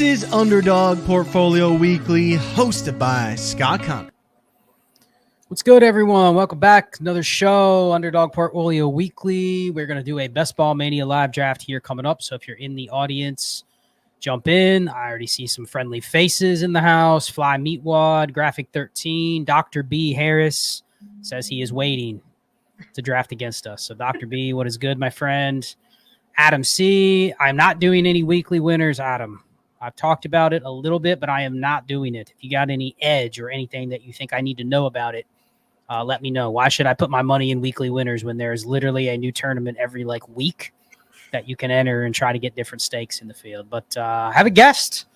is Underdog Portfolio Weekly, hosted by Scott Conner. What's good, everyone? Welcome back. Another show, Underdog Portfolio Weekly. We're going to do a Bestball Mania live draft here coming up. So if you're in the audience, jump in. I already see some friendly faces in the house. Fly Meatwad, Graphic 13, Dr. B. Harris says he is waiting to draft against us. So Dr. B, what is good, my friend? Adam C, I'm not doing any weekly winners, Adam. I've talked about it a little bit, but I am not doing it. If you got any edge or anything that you think I need to know about it, let me know. Why should I put my money in weekly winners when there's literally a new tournament every week that you can enter and try to get different stakes in the field? But I have a guest.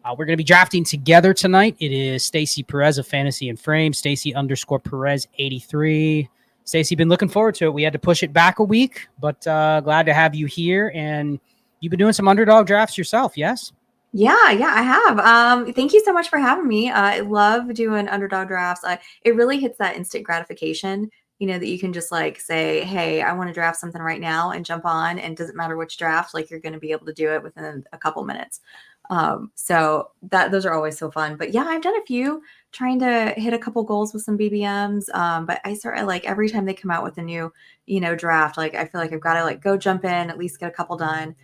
We're going to be drafting together tonight. It is Stacy Perez of Fantasy and Frame, Stacy _Perez 83. Stacy, been looking forward to it. We had to push it back a week, but glad to have you here. And you've been doing some underdog drafts yourself, yes? Yeah, I have. Thank you so much for having me. I love doing underdog drafts. It really hits that instant gratification, that you can just say, hey, I want to draft something right now and jump on, and it doesn't matter which draft, you're going to be able to do it within a couple minutes. So those are always so fun. But yeah, I've done a few trying to hit a couple goals with some BBMs. But I sort of every time they come out with a new, draft, I feel like I've got to go jump in, at least get a couple done.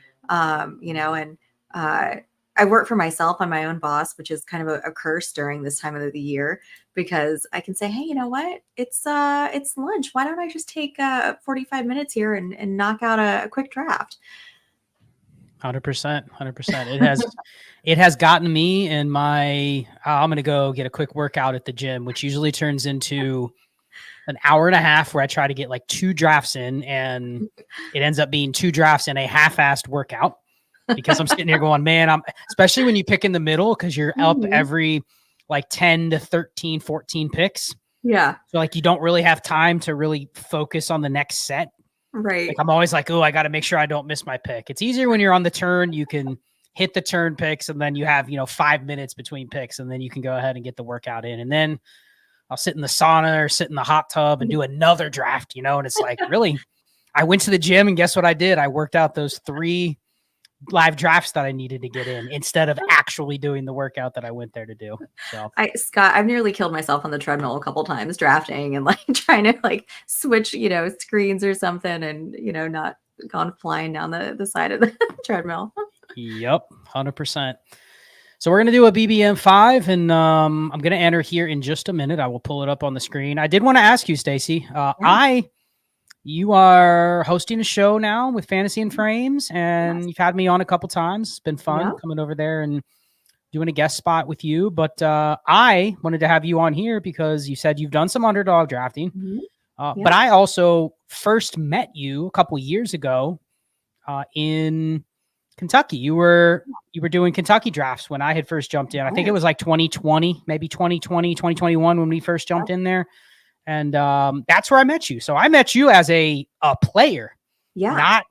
I work for myself. I'm my own boss, which is kind of a curse during this time of the year, because I can say, hey, you know what? It's lunch. Why don't I just take 45 minutes here and knock out a quick draft? 100%. It has gotten me in my, I'm going to go get a quick workout at the gym, which usually turns into an hour and a half where I try to get 2 drafts in, and it ends up being 2 drafts and a half-assed workout, because I'm sitting here going, man, especially when you pick in the middle, because you're up every 10 to 13, 14 picks. Yeah. So you don't really have time to really focus on the next set. Right. I'm always oh, I got to make sure I don't miss my pick. It's easier when you're on the turn. You can hit the turn picks, and then you have, 5 minutes between picks, and then you can go ahead and get the workout in. And then I'll sit in the sauna or sit in the hot tub and do another draft, and it's really, I went to the gym, and guess what I did? I worked out those 3 live drafts that I needed to get in instead of actually doing the workout that I went there to do. So Scott, I've nearly killed myself on the treadmill a couple times drafting and trying to switch, screens or something, and, not gone flying down the side of the treadmill. Yep. 100%. So we're going to do a BBM 5, and I'm going to enter here in just a minute. I will pull it up on the screen. I did want to ask you, Stacy, you are hosting a show now with Fantasy and Frames, and you've had me on a couple times. It's been fun coming over there and doing a guest spot with you. But I wanted to have you on here because you said you've done some underdog drafting. But I also first met you a couple years ago in Kentucky. You were doing Kentucky drafts when I had first jumped in. I think it was 2020, maybe 2020, 2021 when we first jumped in there. And that's where I met you. So I met you as a player, not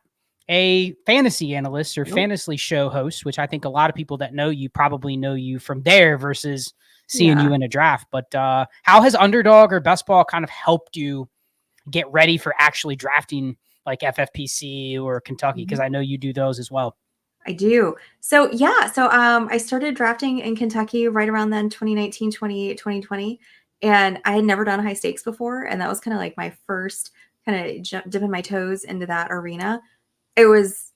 a fantasy analyst or fantasy show host, which I think a lot of people that know you probably know you from there versus seeing you in a draft. But how has Underdog or Bestball kind of helped you get ready for actually drafting FFPC or Kentucky? Because I know you do those as well. I do. So, I started drafting in Kentucky right around then, 2019, 2020. And I had never done high stakes before. And that was kind of my first kind of dipping my toes into that arena. It was,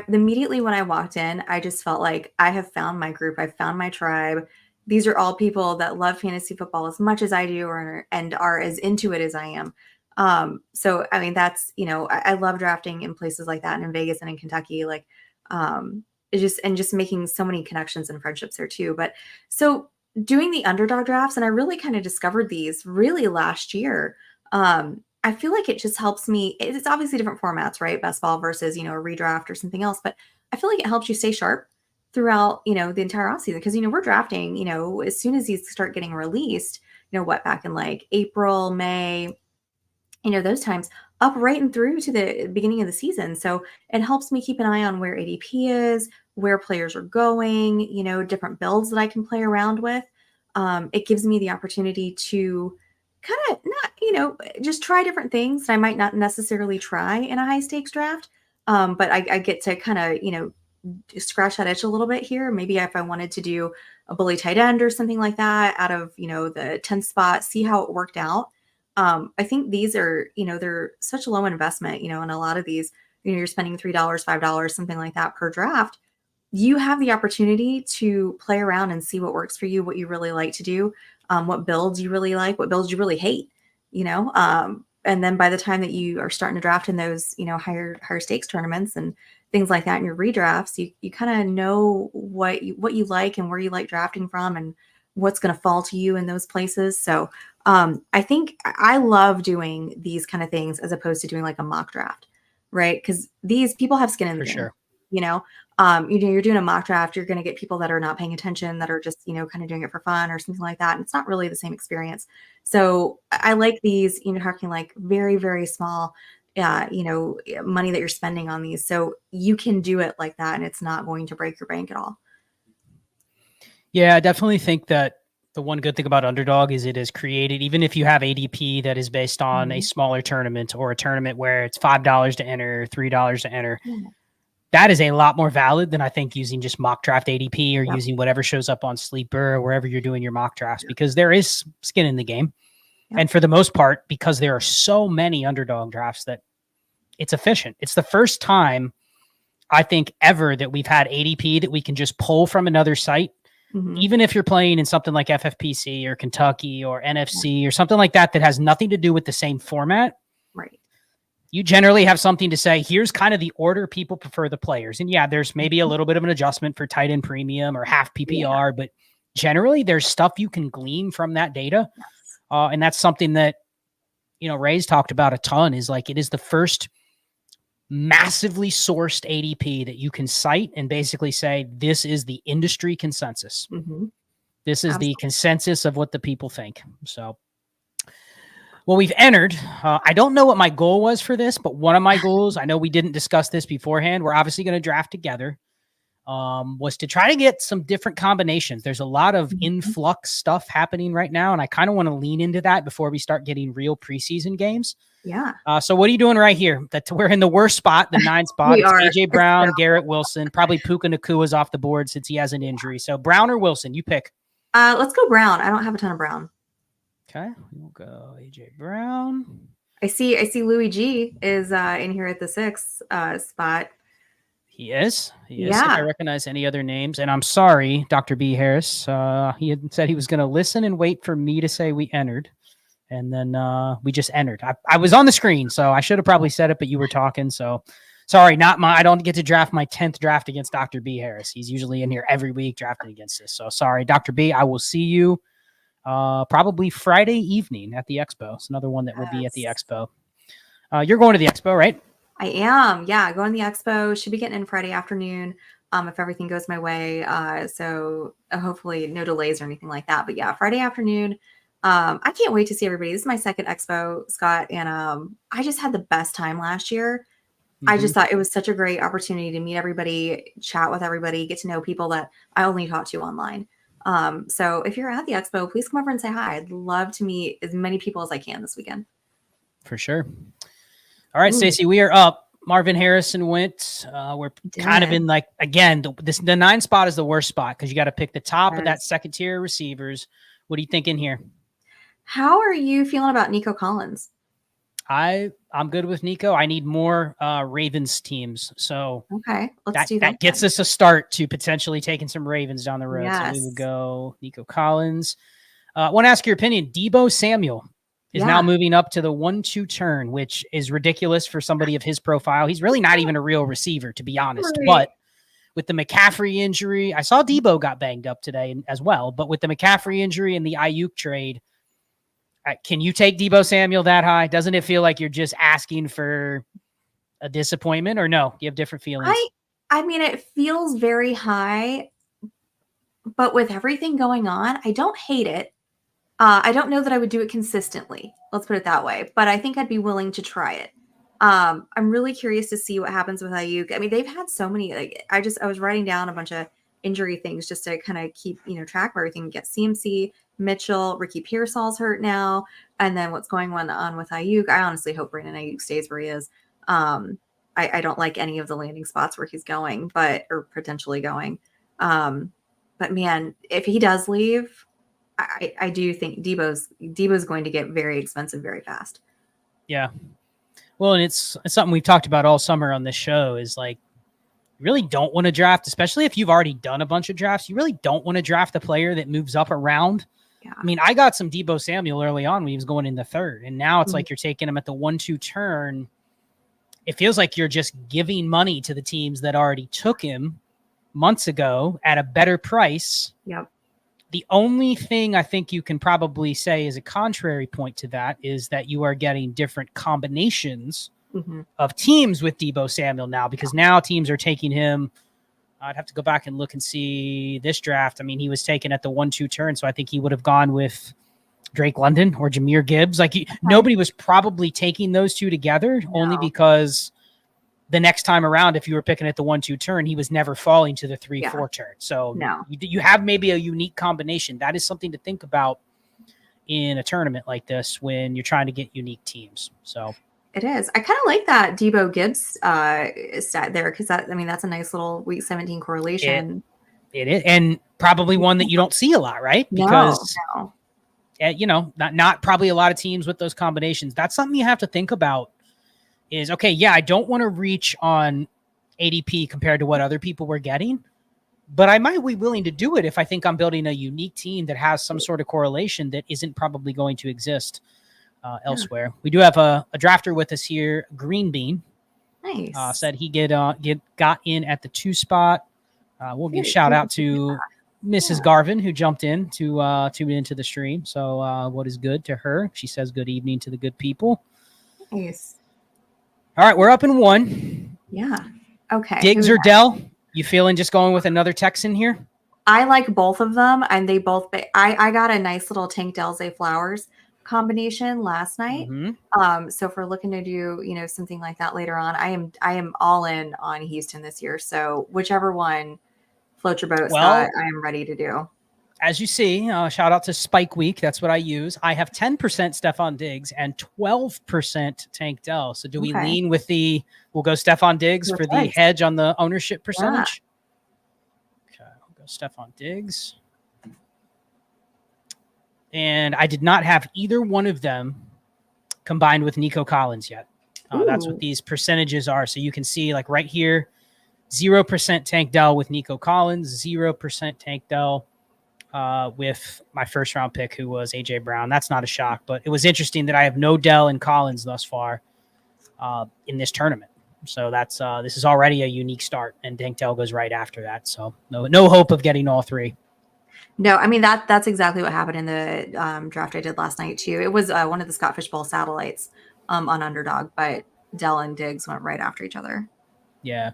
immediately when I walked in, I just felt like I have found my group. I've found my tribe. These are all people that love fantasy football as much as I do, and are as into it as I am. So, I mean, that's, I love drafting in places like that, and in Vegas and in Kentucky, just making so many connections and friendships there too. But so doing the underdog drafts, and I really kind of discovered these really last year. I feel like it just helps me. It's obviously different formats, right? Best ball versus, a redraft or something else. But I feel like it helps you stay sharp throughout, the entire offseason. Because, we're drafting, as soon as these start getting released, back in April, May, those times, up right and through to the beginning of the season. So it helps me keep an eye on where ADP is, where players are going, different builds that I can play around with. It gives me the opportunity to kind of not, just try different things that I might not necessarily try in a high stakes draft. But I get to kind of, scratch that itch a little bit here. Maybe if I wanted to do a bully tight end or something like that out of, the 10th spot, see how it worked out. I think these are, they're such a low investment, and a lot of these, you're spending $3, $5, something like that per draft. You have the opportunity to play around and see what works for you, what you really like to do, what builds you really like, what builds you really hate, and then by the time that you are starting to draft in those, higher stakes tournaments and things like that in your redrafts, you kind of know what you like and where you like drafting from and what's going to fall to you in those places. So I think I love doing these kind of things as opposed to doing like a mock draft, right? Because these people have skin in the game. Sure. You're doing a mock draft, you're going to get people that are not paying attention, that are just, kind of doing it for fun or something like that. And it's not really the same experience. So I like these, talking like very, very small, money that you're spending on these. So you can do it like that and it's not going to break your bank at all. Yeah, I definitely think that the one good thing about Underdog is it is created, even if you have ADP that is based on a smaller tournament or a tournament where it's $5 to enter, $3 to enter. Yeah. That is a lot more valid than I think using just mock draft ADP or using whatever shows up on Sleeper or wherever you're doing your mock drafts, because there is skin in the game. Yep. And for the most part, because there are so many Underdog drafts, that it's efficient. It's the first time I think ever that we've had ADP that we can just pull from another site. Even if you're playing in something like FFPC or Kentucky or NFC or something like that, that has nothing to do with the same format. Right. You generally have something to say, here's kind of the order people prefer the players. And yeah, there's maybe a little bit of an adjustment for tight end premium or half PPR, but generally there's stuff you can glean from that data. Yes. And that's something that, Ray's talked about a ton, is like, it is the first massively sourced ADP that you can cite and basically say, this is the industry consensus. This is the consensus of what the people think. So, well, we've entered. I don't know what my goal was for this, but one of my goals, I know we didn't discuss this beforehand, we're obviously going to draft together, was to try to get some different combinations. There's a lot of influx stuff happening right now, and I kind of want to lean into that before we start getting real preseason games. Yeah. So what are you doing right here? That we're in the worst spot, the 9th spot. It's AJ Brown, Garrett Wilson, probably Puka Nakua's off the board since he has an injury. So Brown or Wilson, you pick. Let's go Brown. I don't have a ton of Brown. Okay, we'll go AJ Brown. I see Louis G is in here at the 6th spot. He is. If I recognize any other names, and I'm sorry, Dr. B. Harris. He had said he was going to listen and wait for me to say we entered. And then we just entered. I was on the screen, so I should have probably said it, but you were talking. So sorry, I don't get to draft my 10th draft against Dr. B. Harris. He's usually in here every week drafting against us. So sorry, Dr. B. I will see you probably Friday evening at the Expo. It's another one that will be at the Expo. You're going to the Expo, right? I am. Yeah, going to the Expo. Should be getting in Friday afternoon if everything goes my way. So hopefully no delays or anything like that. But yeah, Friday afternoon. I can't wait to see everybody. This is my second Expo, Scott, and I just had the best time last year. I just thought it was such a great opportunity to meet everybody, chat with everybody, get to know people that I only talk to online. So if you're at the Expo, please come over and say hi. I'd love to meet as many people as I can this weekend. For sure. All right, Stacy, we are up. Marvin Harrison went. We're kind of in like, again, the 9th spot is the worst spot because you got to pick the top of that second tier receivers. What are you thinking here? How are you feeling about Nico Collins? I'm good with Nico. I need more Ravens teams. So okay, let's do that. That gets us a start to potentially taking some Ravens down the road. Yes. So we would go Nico Collins. I want to ask your opinion. Deebo Samuel is now moving up to the 1-2 turn, which is ridiculous for somebody of his profile. He's really not even a real receiver, to be honest. Right. But with the McCaffrey injury, I saw Deebo got banged up today as well. But with the McCaffrey injury and the Ayuk trade, can you take Deebo Samuel that high? Doesn't it feel like you're just asking for a disappointment, or no? You have different feelings? I mean, it feels very high, but with everything going on, I don't hate it. I don't know that I would do it consistently. Let's put it that way. But I think I'd be willing to try it. I'm really curious to see what happens with Ayuk. I mean, they've had so many. Like, I was writing down a bunch of injury things just to kind of keep track of everything. Get CMC, Mitchell, Ricky Pearsall's hurt now, and then what's going on with Ayuk. I honestly hope Brandon Ayuk stays where he is. I don't like any of the landing spots where he's going, or potentially going. But man, if he does leave, I do think Debo's going to get very expensive very fast. Yeah. Well, and it's something we've talked about all summer on this show is like, you really don't want to draft, especially if you've already done a bunch of drafts. You really don't want to draft a player that moves up around. Yeah. I mean, I got some Debo Samuel early on when he was going in the third, and now it's like you're taking him at the 1-2 turn. It feels like you're just giving money to the teams that already took him months ago at a better price. Yep. The only thing I think you can probably say is a contrary point to that is that you are getting different combinations of teams with Debo Samuel now, because now teams are taking him. I'd have to go back and look and see this draft. I mean, he was taken at the 1-2 turn, so I think he would have gone with Drake London or Jahmyr Gibbs. Like nobody was probably taking those two together, only because the next time around, if you were picking at the 1-2 turn, he was never falling to the 3-4 turn. So you have maybe a unique combination. That is something to think about in a tournament like this when you're trying to get unique teams. So it is. I kind of like that Debo Gibbs stat there, because that's a nice little week 17 correlation. It is, and probably one that you don't see a lot, right? Because not probably a lot of teams with those combinations. That's something you have to think about. Is okay, yeah, I don't want to reach on ADP compared to what other people were getting, but I might be willing to do it if I think I'm building a unique team that has some sort of correlation that isn't probably going to exist elsewhere. We do have a drafter with us here, Green Bean. Nice. Said he got in at the 2 spot. We'll give a shout out to Mrs. Garvin, who jumped in to tune into the stream. So what is good to her? She says good evening to the good people. Nice. All right, we're up in 1. Yeah. Okay. Diggs or Dell? You feeling just going with another Texan here? I like both of them, and they both. I got a nice little Tank Dell Zay Flowers combination last night. So if we're looking to do something like that later on, I am all in on Houston this year. So whichever one floats your boat, Scott, I am ready to do. As you see, shout out to Spike Week. That's what I use. I have 10% Stephon Diggs and 12% Tank Dell. So do we lean with we'll go Stephon Diggs for the hedge on the ownership percentage? Yeah. Okay, we'll go Stephon Diggs. And I did not have either one of them combined with Nico Collins yet. That's what these percentages are. So you can see like right here, 0% Tank Dell with Nico Collins, 0% Tank Dell with my first round pick, who was AJ Brown. That's not a shock, but it was interesting that I have no Dell and Collins thus far in this tournament. So that's this is already a unique start, and Tank Dell goes right after that. So no hope of getting all 3. No, I mean that's exactly what happened in the draft I did last night too. It was one of the Scott Fishbowl satellites on Underdog, but Dell and Diggs went right after each other. Yeah.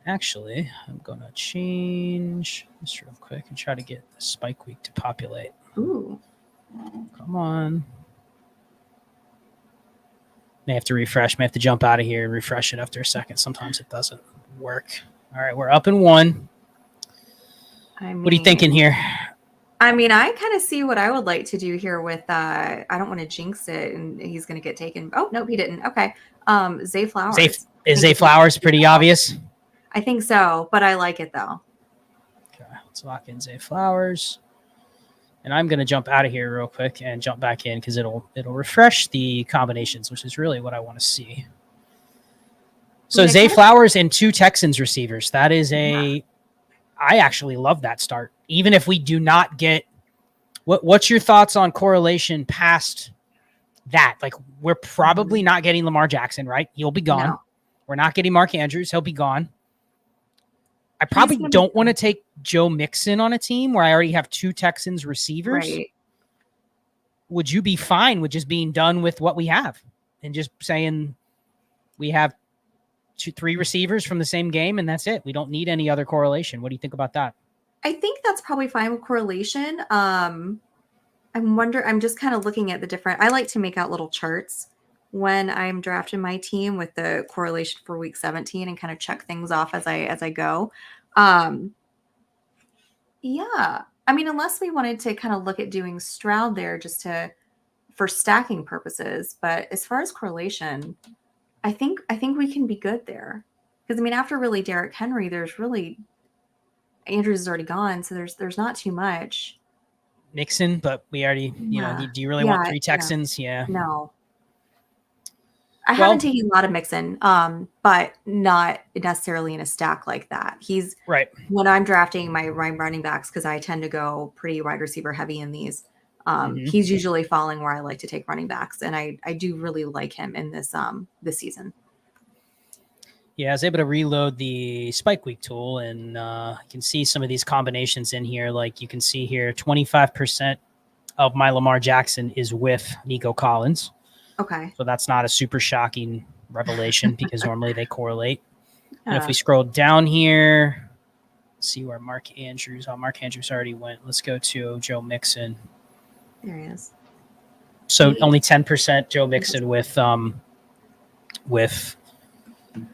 Actually, I'm going to change this real quick and try to get the Spike Week to populate. Ooh. Come on. May have to refresh. May have to jump out of here and refresh it after a second. Sometimes it doesn't work. All right, we're up in 1. What are you thinking here? I mean, I kind of see what I would like to do here with I don't want to jinx it, and he's going to get taken. Oh, nope, he didn't. Okay. Zay Flowers. Is Zay Flowers pretty obvious? I think so, but I like it though. Okay, let's lock in Zay Flowers. And I'm going to jump out of here real quick and jump back in because it'll refresh the combinations, which is really what I want to see. So Zay Flowers and 2 Texans receivers. That is I actually love that start. Even if we do not get what's your thoughts on correlation past that? Like, we're probably not getting Lamar Jackson, right? He'll be gone. No. We're not getting Mark Andrews. He'll be gone. I probably don't want to take Joe Mixon on a team where I already have 2 Texans receivers. Right. Would you be fine with just being done with what we have and just saying we have 2-3 receivers from the same game and that's it? We don't need any other correlation. What do you think about that? I think that's probably fine with correlation. I'm just kind of looking at the different, I like to make out little charts when I'm drafting my team with the correlation for week 17 and kind of check things off as I go. Yeah. I mean, unless we wanted to kind of look at doing Stroud there just for stacking purposes. But as far as correlation, I think we can be good there. Because I mean, after really Derrick Henry, there's really Andrews is already gone, so there's not too much. Mixon, but we already, Yeah. do you really want 3 Texans? Yeah. No. I haven't taken a lot of Mixon, but not necessarily in a stack like that. He's right. When I'm drafting my running backs, because I tend to go pretty wide receiver heavy in these. He's usually falling where I like to take running backs, and I do really like him in this season. Yeah, I was able to reload the Spike Week tool, and you can see some of these combinations in here. Like you can see here, 25% of my Lamar Jackson is with Nico Collins. Okay. So that's not a super shocking revelation because normally they correlate. And if we scroll down here, see where Mark Andrews already went. Let's go to Joe Mixon. There he is. So only 10% Joe Mixon with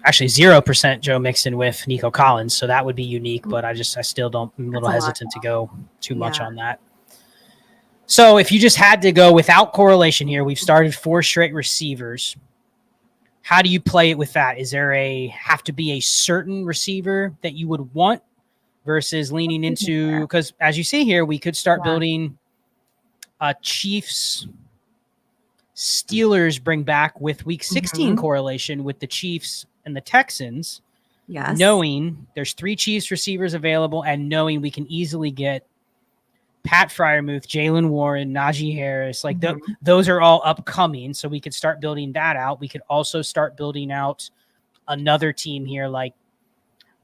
actually 0% Joe Mixon with Nico Collins. So that would be unique, but I still don't, I'm a little hesitant to go too much on that. So if you just had to go without correlation here, we've started 4 straight receivers. How do you play it with that? Is there have to be a certain receiver that you would want versus leaning into, because as you see here, we could start building a Chiefs Steelers bring back with week 16 correlation with the Chiefs and the Texans. Yes. Knowing there's 3 Chiefs receivers available and knowing we can easily get Pat Freiermuth, Jalen Warren, Najee Harris, like those are all upcoming. So we could start building that out. We could also start building out another team here, like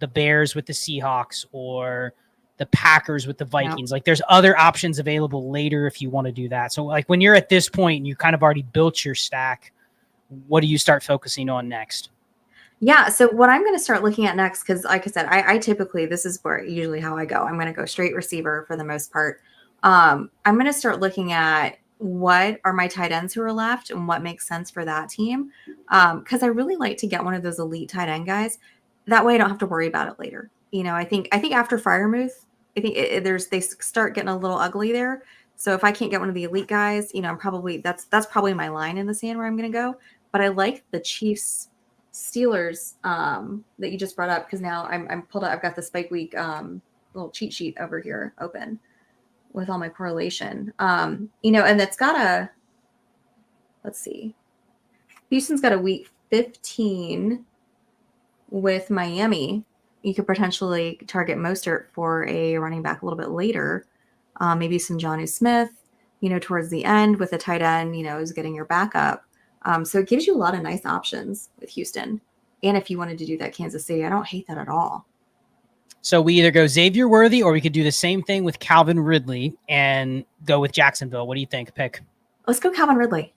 the Bears with the Seahawks or the Packers with the Vikings. Like there's other options available later if you want to do that. So like when you're at this point and you kind of already built your stack, what do you start focusing on next? Yeah. So what I'm going to start looking at next, because like I said, I typically, this is where usually how I go. I'm going to go straight receiver for the most part. I'm going to start looking at what are my tight ends who are left and what makes sense for that team. Because I really like to get one of those elite tight end guys. That way I don't have to worry about it later. I think after Freiermuth, I think they start getting a little ugly there. So if I can't get one of the elite guys, I'm probably, that's probably my line in the sand where I'm going to go. But I like the Chiefs Steelers that you just brought up, because now I'm pulled up. I've got the Spike Week little cheat sheet over here open with all my correlation. And that's got let's see. Houston's got a week 15 with Miami. You could potentially target Mostert for a running back a little bit later. Maybe some Jonnu Smith, towards the end with a tight end, is getting your backup. So it gives you a lot of nice options with Houston. And if you wanted to do that Kansas City, I don't hate that at all. So we either go Xavier Worthy or we could do the same thing with Calvin Ridley and go with Jacksonville. What do you think? Pick. Let's go Calvin Ridley.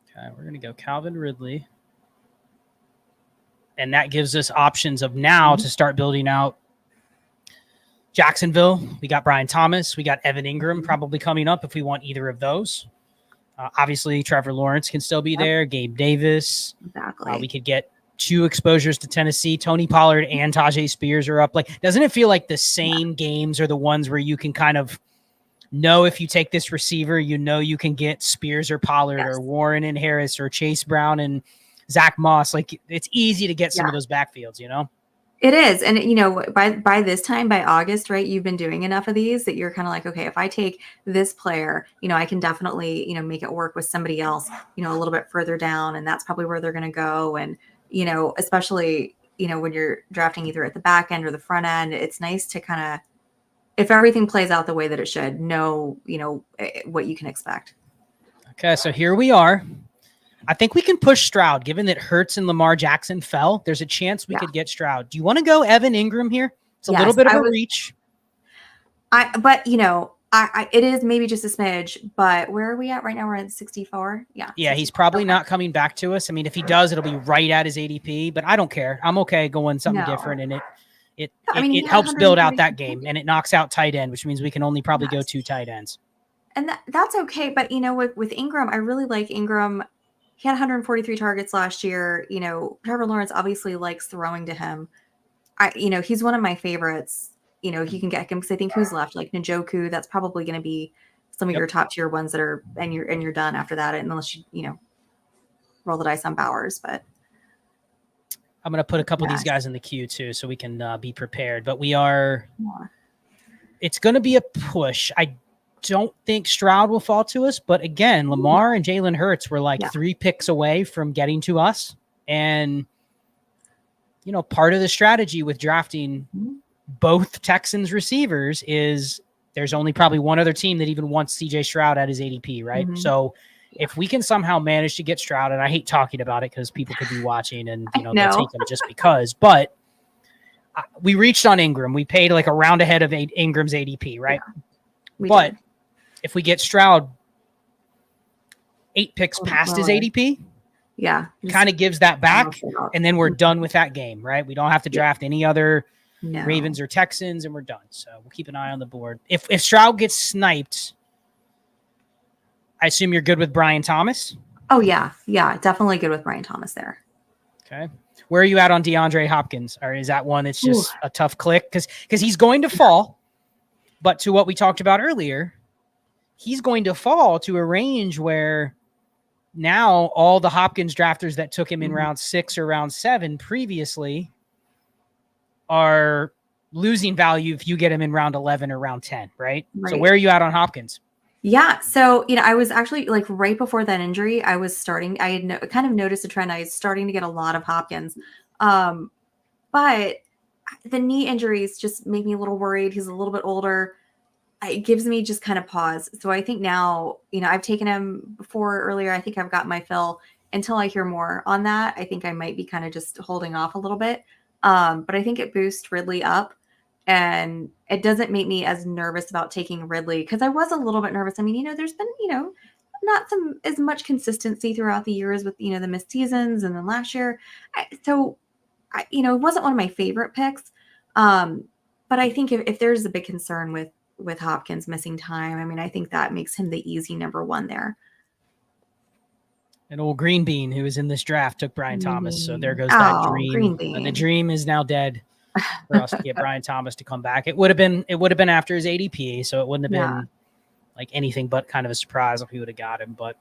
Okay, we're going to go Calvin Ridley. And that gives us options of now to start building out Jacksonville. We got Brian Thomas. We got Evan Ingram probably coming up if we want either of those. Obviously, Trevor Lawrence can still be there. Gabe Davis. Exactly. We could get 2 exposures to Tennessee. Tony Pollard and Tajay Spears are up. Like, doesn't it feel like the same games are the ones where you can kind of know if you take this receiver, you can get Spears or Pollard or Warren and Harris or Chase Brown and Zach Moss? Like, it's easy to get some of those backfields, It is. And, by this time, by August, right, you've been doing enough of these that you're kind of like, okay, if I take this player, I can definitely, make it work with somebody else, a little bit further down. And that's probably where they're going to go. And, especially, when you're drafting either at the back end or the front end, it's nice to kind of, if everything plays out the way that it should, know, what you can expect. Okay, so here we are. I think we can push Stroud, given that Hurts and Lamar Jackson fell. There's a chance we could get Stroud. Do you want to go Evan Ingram here? It's a little bit of a reach. It is maybe just a smidge, but where are we at right now? We're at 64. Yeah. Yeah, he's probably not coming back to us. I mean, if he does, it'll be right at his ADP, but I don't care. I'm okay going something different, and it helps build out that game, and it knocks out tight end, which means we can only probably go 2 tight ends. And that's okay. But, with Ingram, I really like Ingram. He had 143 targets last year. Trevor Lawrence obviously likes throwing to him. He's one of my favorites. You can get him, because I think who's left, like Njoku, that's probably going to be some of your top tier ones that are, and you're done after that, unless roll the dice on Bowers, but I'm going to put a couple of these guys in the queue too, so we can be prepared. But we are, it's going to be a push. I don't think Stroud will fall to us, but again, Lamar and Jalen Hurts were like 3 picks away from getting to us. And, you know, part of the strategy with drafting both Texans receivers is there's only probably one other team that even wants CJ Stroud at his ADP, right? So if we can somehow manage to get Stroud, and I hate talking about it because people could be watching and, you know, they'll take him just because, but we reached on Ingram. We paid like a round ahead of Ingram's ADP, right? Yeah, but if we get Stroud 8 picks past his ADP, kind of gives that back, and then we're done with that game, right? We don't have to draft any other Ravens or Texans, and we're done. So we'll keep an eye on the board. If Stroud gets sniped, I assume you're good with Brian Thomas? Oh, yeah. Yeah, definitely good with Brian Thomas there. Okay. Where are you at on DeAndre Hopkins? Or is that one that's just a tough click? Because he's going to fall. But to what we talked about earlier, he's going to fall to a range where now all the Hopkins drafters that took him in round 6 or round 7 previously are losing value if you get him in round 11 or round 10, right? So where are you at on Hopkins? Yeah. So, you know, I was actually like right before that injury, I had kind of noticed a trend. I was starting to get a lot of Hopkins. But the knee injuries just make me a little worried. He's a little bit older. It gives me just kind of pause. So I think now, you know, I've taken him before earlier. I think I've got my fill. Until I hear more on that, I think I might be kind of just holding off a little bit. But I think it boosts Ridley up. And it doesn't make me as nervous about taking Ridley because I was a little bit nervous. I mean, you know, there's been, you know, not as much consistency throughout the years with, you know, the missed seasons and then last year. You know, it wasn't one of my favorite picks. But I think if there's a big concern with Hopkins missing time, I mean, I think that makes him the easy number 1 there. An old green bean who was in this draft took Brian Thomas. So there goes that dream. Green bean. And the dream is now dead. For us to get Brian Thomas to come back. It would have been after his ADP, so it wouldn't have been like anything but kind of a surprise if we would have got him. But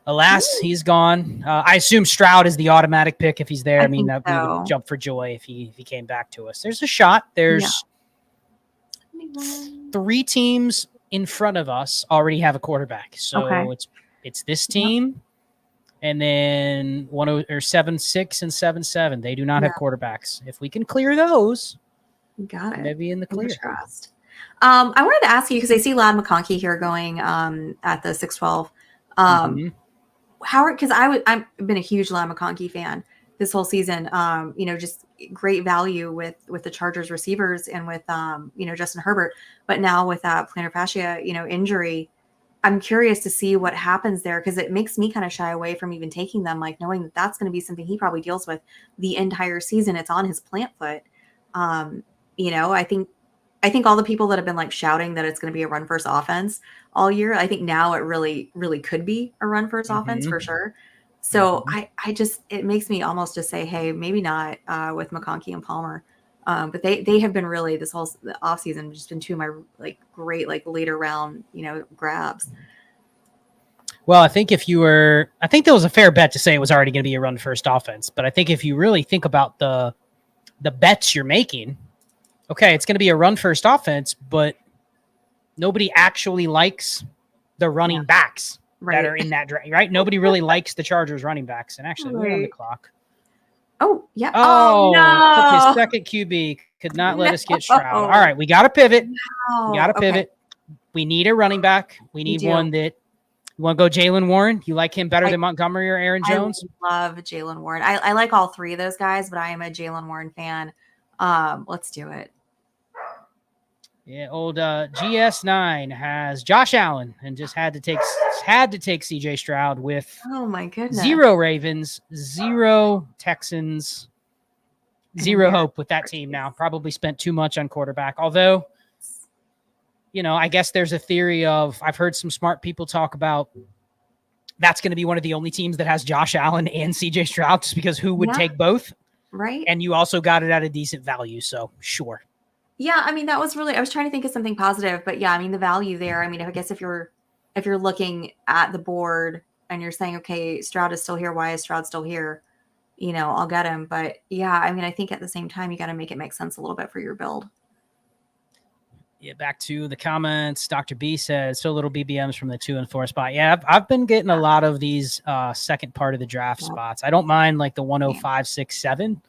alas, he's gone. I assume Stroud is the automatic pick if he's there. I mean, we would jump for joy if he came back to us. There's a shot. There's 3 teams in front of us already have a quarterback. So it's this team. And then 7-6 and 7-7. They do not have quarterbacks. If we can clear those, got it. Maybe in the clear. I wanted to ask you because I see Ladd McConkey here going at the 6-12. Howard, because I've been a huge Ladd McConkey fan this whole season. You know, just great value with the Chargers receivers and with you know, Justin Herbert. But now with that plantar fascia, you know, injury. I'm curious to see what happens there because it makes me kind of shy away from even taking them, like knowing that that's going to be something he probably deals with the entire season. It's on his plant foot. You know, I think all the people that have been like shouting that it's going to be a run first offense all year, I think now it really, really could be a run first offense for sure. So it makes me almost just say, hey, maybe not with McConkey and Palmer. But they have been really this whole offseason just been 2 of my like great like later round, you know, grabs. Well, I think there was a fair bet to say it was already going to be a run first offense. But I think if you really think about the bets you're making, okay, it's going to be a run first offense, but nobody actually likes the running backs that are in that draft, right? Nobody really likes the Chargers running backs. And actually, we're on the clock. Oh, yeah. Oh, no. His second QB could not let us get Stroud. All right, we got to pivot. No. We got to pivot. We need a running back. We need one that – you want to go Jaylen Warren? You like him better than Montgomery or Aaron Jones? I love Jaylen Warren. I like all 3 of those guys, but I am a Jaylen Warren fan. Let's do it. Yeah, old GS9 has Josh Allen and just had to take CJ Stroud with oh my goodness 0 Ravens, 0 Texans, 0 hope with that team now. Probably spent too much on quarterback. Although, you know, I guess there's a theory of I've heard some smart people talk about that's going to be one of the only teams that has Josh Allen and CJ Stroud just because who would take both? Right. And you also got it at a decent value. So sure. Yeah, I mean, that was really, I was trying to think of something positive, but yeah, I mean, the value there, I mean, I guess if you're looking at the board, and you're saying, okay, Stroud is still here. Why is Stroud still here? I'll get him. But yeah, I mean, I think at the same time, you got to make it make sense a little bit for your build. Yeah, back to the comments. Dr. B says, so little BBMs from the 2 and 4 spot. Yeah, I've been getting a lot of these second part of the draft spots. I don't mind like the 105, 6, 7,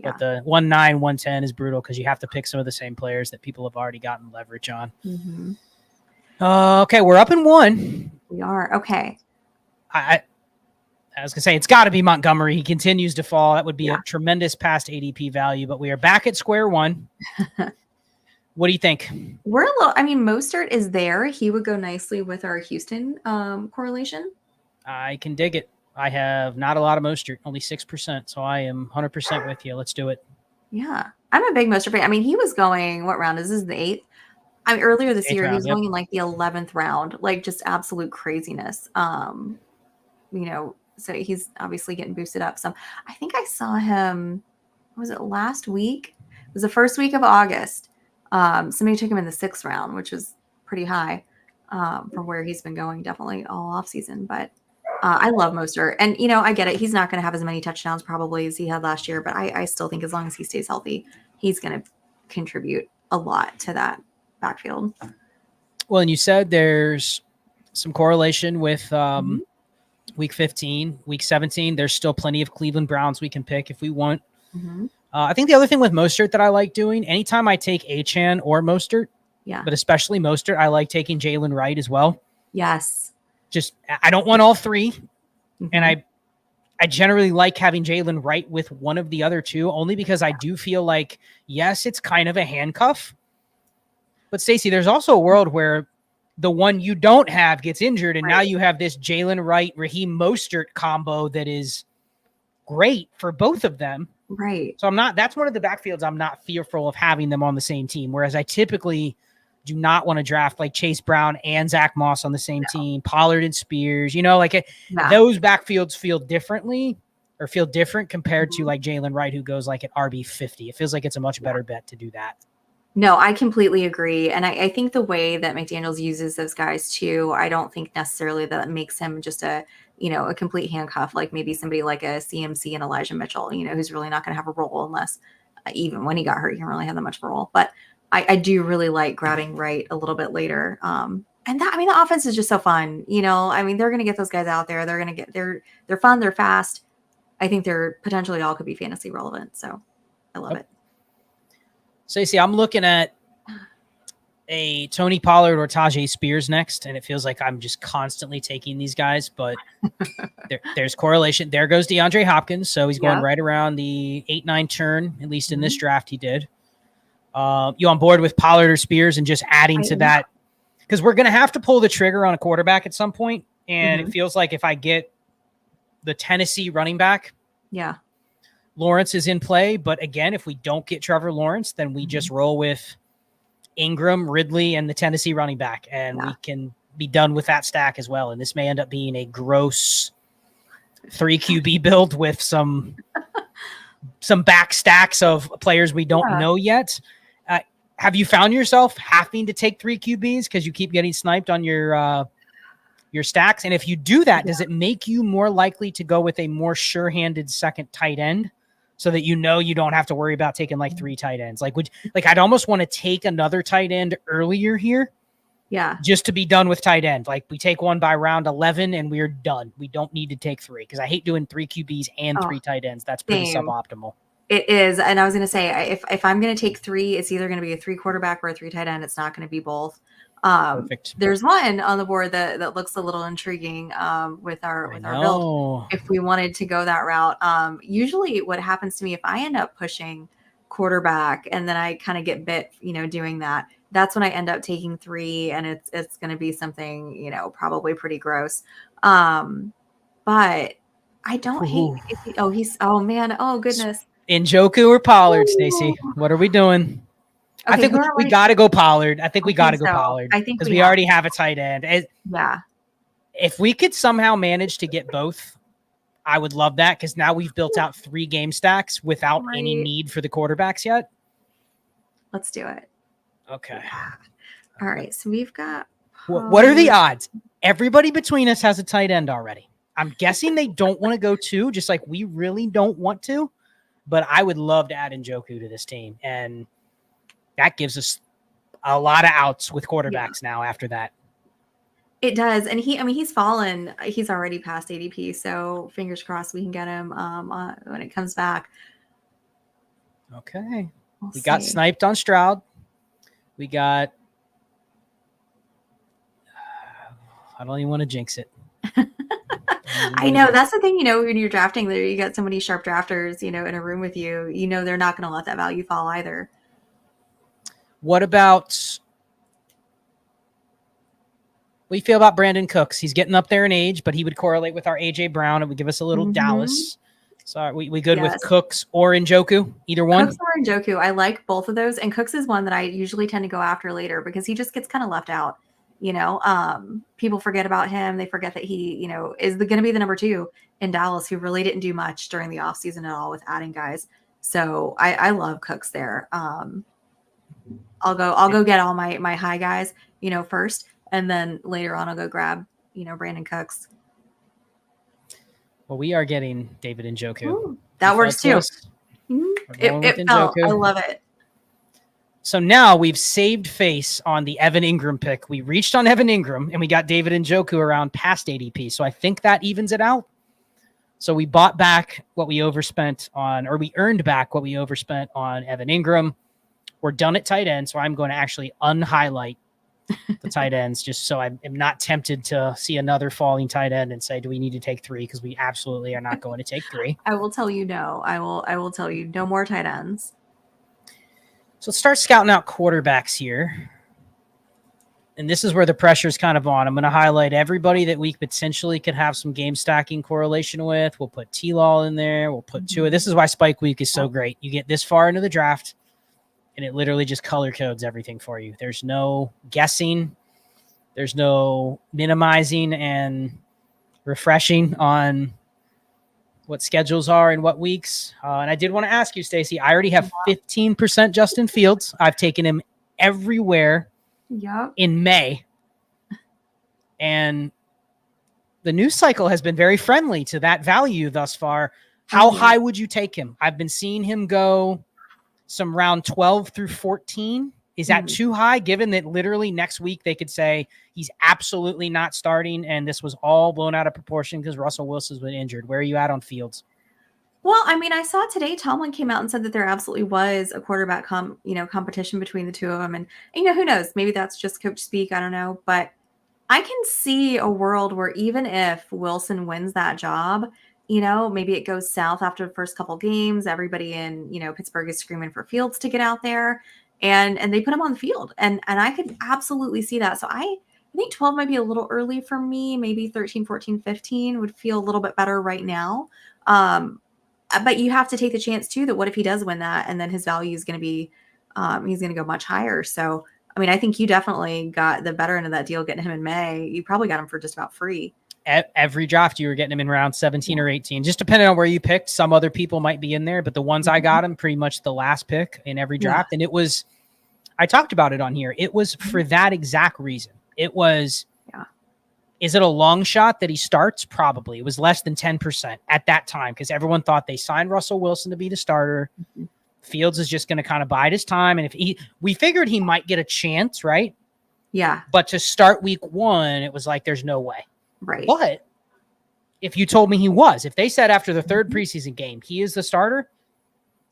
but the 1, 9, 110 is brutal because you have to pick some of the same players that people have already gotten leverage on. Mm-hmm. Okay, we're up in 1. We are. Okay. I was going to say, it's got to be Montgomery. He continues to fall. That would be a tremendous past ADP value, but we are back at square one. What do you think? Mostert is there. He would go nicely with our Houston correlation. I can dig it. I have not a lot of Mostert, only 6%. So I am 100% with you. Let's do it. Yeah. I'm a big Mostert fan. I mean, he was going, what round is this? The 8th? Earlier this year, he was going in like the 11th round, like just absolute craziness. So he's obviously getting boosted up some. I think I saw him, was it last week? It was the first week of August. Somebody took him in the 6th round, which was pretty high from where he's been going definitely all off season. But I love Mostert. And, I get it. He's not going to have as many touchdowns probably as he had last year. But I still think as long as he stays healthy, he's going to contribute a lot to that backfield. Well, and you said there's some correlation with week 15, week 17. There's still plenty of Cleveland Browns we can pick if we want. Mm-hmm. I think the other thing with Mostert that I like doing, anytime I take Achane or Mostert, but especially Mostert, I like taking Jalen Wright as well. Yes. Just, I don't want all 3. Mm-hmm. And I generally like having Jalen Wright with one of the other 2, only because I do feel like, yes, it's kind of a handcuff. But Stacy, there's also a world where the one you don't have gets injured, and now you have this Jalen Wright, Raheem Mostert combo that is great for both of them. Right. So that's one of the backfields I'm not fearful of having them on the same team. Whereas I typically do not want to draft like Chase Brown and Zach Moss on the same team, Pollard and Spears, those backfields feel different compared to like Jalen Wright, who goes like at RB 50. It feels like it's a much better bet to do that. No, I completely agree. And I think the way that McDaniels uses those guys too, I don't think necessarily that makes him just a complete handcuff, like maybe somebody like a CMC and Elijah Mitchell, who's really not going to have a role unless even when he got hurt, he didn't really have that much of a role. But I do really like grabbing Wright a little bit later. And the offense is just so fun. They're going to get those guys out there. They're going to they're fun. They're fast. I think they're potentially all could be fantasy relevant. So I love it. So you see, I'm looking at a Tony Pollard or Tajay Spears next, and it feels like I'm just constantly taking these guys, but there's correlation. There goes DeAndre Hopkins, so he's going right around the 8-9 turn, at least in this draft he did. You on board with Pollard or Spears and just adding to that? Because we're going to have to pull the trigger on a quarterback at some point, and it feels like if I get the Tennessee running back, Lawrence is in play, but again, if we don't get Trevor Lawrence, then we just roll with Ingram, Ridley, and the Tennessee running back, and we can be done with that stack as well. And this may end up being a gross 3 QB build with some back stacks of players we don't know yet. Have you found yourself having to take 3 QBs because you keep getting sniped on your stacks? And if you do that, does it make you more likely to go with a more sure-handed second tight end? So that you don't have to worry about taking like 3 tight ends. I'd almost want to take another tight end earlier here. Yeah. Just to be done with tight end. Like we take one by round 11 and we're done. We don't need to take 3 because I hate doing 3 QBs and 3 tight ends. That's pretty suboptimal. It is. And I was going to say, if I'm going to take 3, it's either going to be a 3 quarterback or a 3 tight end. It's not going to be both. Perfect. There's one on the board that looks a little intriguing with our build. If we wanted to go that route, usually what happens to me if I end up pushing quarterback and then I kind of get bit, doing that, that's when I end up taking 3, and it's going to be something, probably pretty gross. But I don't hate. Oh man, oh goodness. Njoku or Pollard, Stacy? What are we doing? Okay, I think we got to go Pollard. I think we got to go Pollard. I think because we already have a tight end. Yeah. If we could somehow manage to get both, I would love that because now we've built out 3 game stacks without any need for the quarterbacks yet. Let's do it. Okay. All right. So we've got. What are the odds? Everybody between us has a tight end already. I'm guessing they don't want to go 2, just like we really don't want to. But I would love to add Njoku to this team. And that gives us a lot of outs with quarterbacks now after that. It does. And he's fallen. He's already past ADP. So fingers crossed we can get him when it comes back. Okay. We got sniped on Stroud. We got, I don't even want to jinx it. I know that's the thing, when you're drafting there, you got so many sharp drafters, in a room with you, they're not going to let that value fall either. What about, what do you feel about Brandon Cooks? He's getting up there in age, but he would correlate with our AJ Brown. It would give us a little Dallas. So we good with Cooks or Njoku, either one? Cooks or Njoku. I like both of those. And Cooks is one that I usually tend to go after later because he just gets kind of left out. People forget about him. They forget that he, is going to be the number 2 in Dallas, who really didn't do much during the offseason at all with adding guys. So I love Cooks there. I'll go get all my high guys, first, and then later on I'll go grab, Brandon Cooks. Well, we are getting David Njoku. Ooh, that works too. It felt. I love it. So now we've saved face on the Evan Ingram pick. We reached on Evan Ingram and we got David Njoku around past ADP. So I think that evens it out. So we bought back what we overspent on, or we earned back what we overspent on Evan Ingram. We're done at tight end. So I'm going to actually unhighlight the tight ends just so I'm not tempted to see another falling tight end and say, do we need to take 3? Because we absolutely are not going to take 3. I will tell you no. I will tell you no more tight ends. So let's start scouting out quarterbacks here. And this is where the pressure is kind of on. I'm going to highlight everybody that we potentially could have some game stacking correlation with. We'll put T-Law in there. We'll put Tua. This is why Spike Week is so great. You get this far into the draft, and it literally just color codes everything for you. There's no guessing. There's no minimizing and refreshing on what schedules are and what weeks. And I did want to ask you, Stacy, I already have 15% Justin Fields. I've taken him everywhere in May. And the news cycle has been very friendly to that value thus far. How high would you take him? I've been seeing him go some round 12 through 14. Is that too high, given that literally next week they could say he's absolutely not starting and this was all blown out of proportion because Russell Wilson's been injured? Where are you at on Fields? Well, I saw today Tomlin came out and said that there absolutely was a quarterback competition between the two of them. And who knows? Maybe that's just coach speak. I don't know. But I can see a world where even if Wilson wins that job, maybe it goes south after the first couple games. Everybody in, Pittsburgh is screaming for Fields to get out there and they put him on the field. And I could absolutely see that. So I think 12 might be a little early for me. Maybe 13, 14, 15 would feel a little bit better right now. But you have to take the chance too, that what if he does win that and then his value is going to be, he's going to go much higher. So, I think you definitely got the better end of that deal getting him in May. You probably got him for just about free. Every draft you were getting him in round 17 or 18, just depending on where you picked. Some other people might be in there, but the ones I got him pretty much the last pick in every draft. And it was, I talked about it on here. It was for that exact reason. It was, is it a long shot that he starts? Probably. It was less than 10% at that time because everyone thought they signed Russell Wilson to be the starter. Fields is just going to kind of bide his time. And we figured he might get a chance, right? Yeah. But to start week 1, it was like, there's no way. Right. But if you told me he was, if they said after the 3rd preseason game, he is the starter,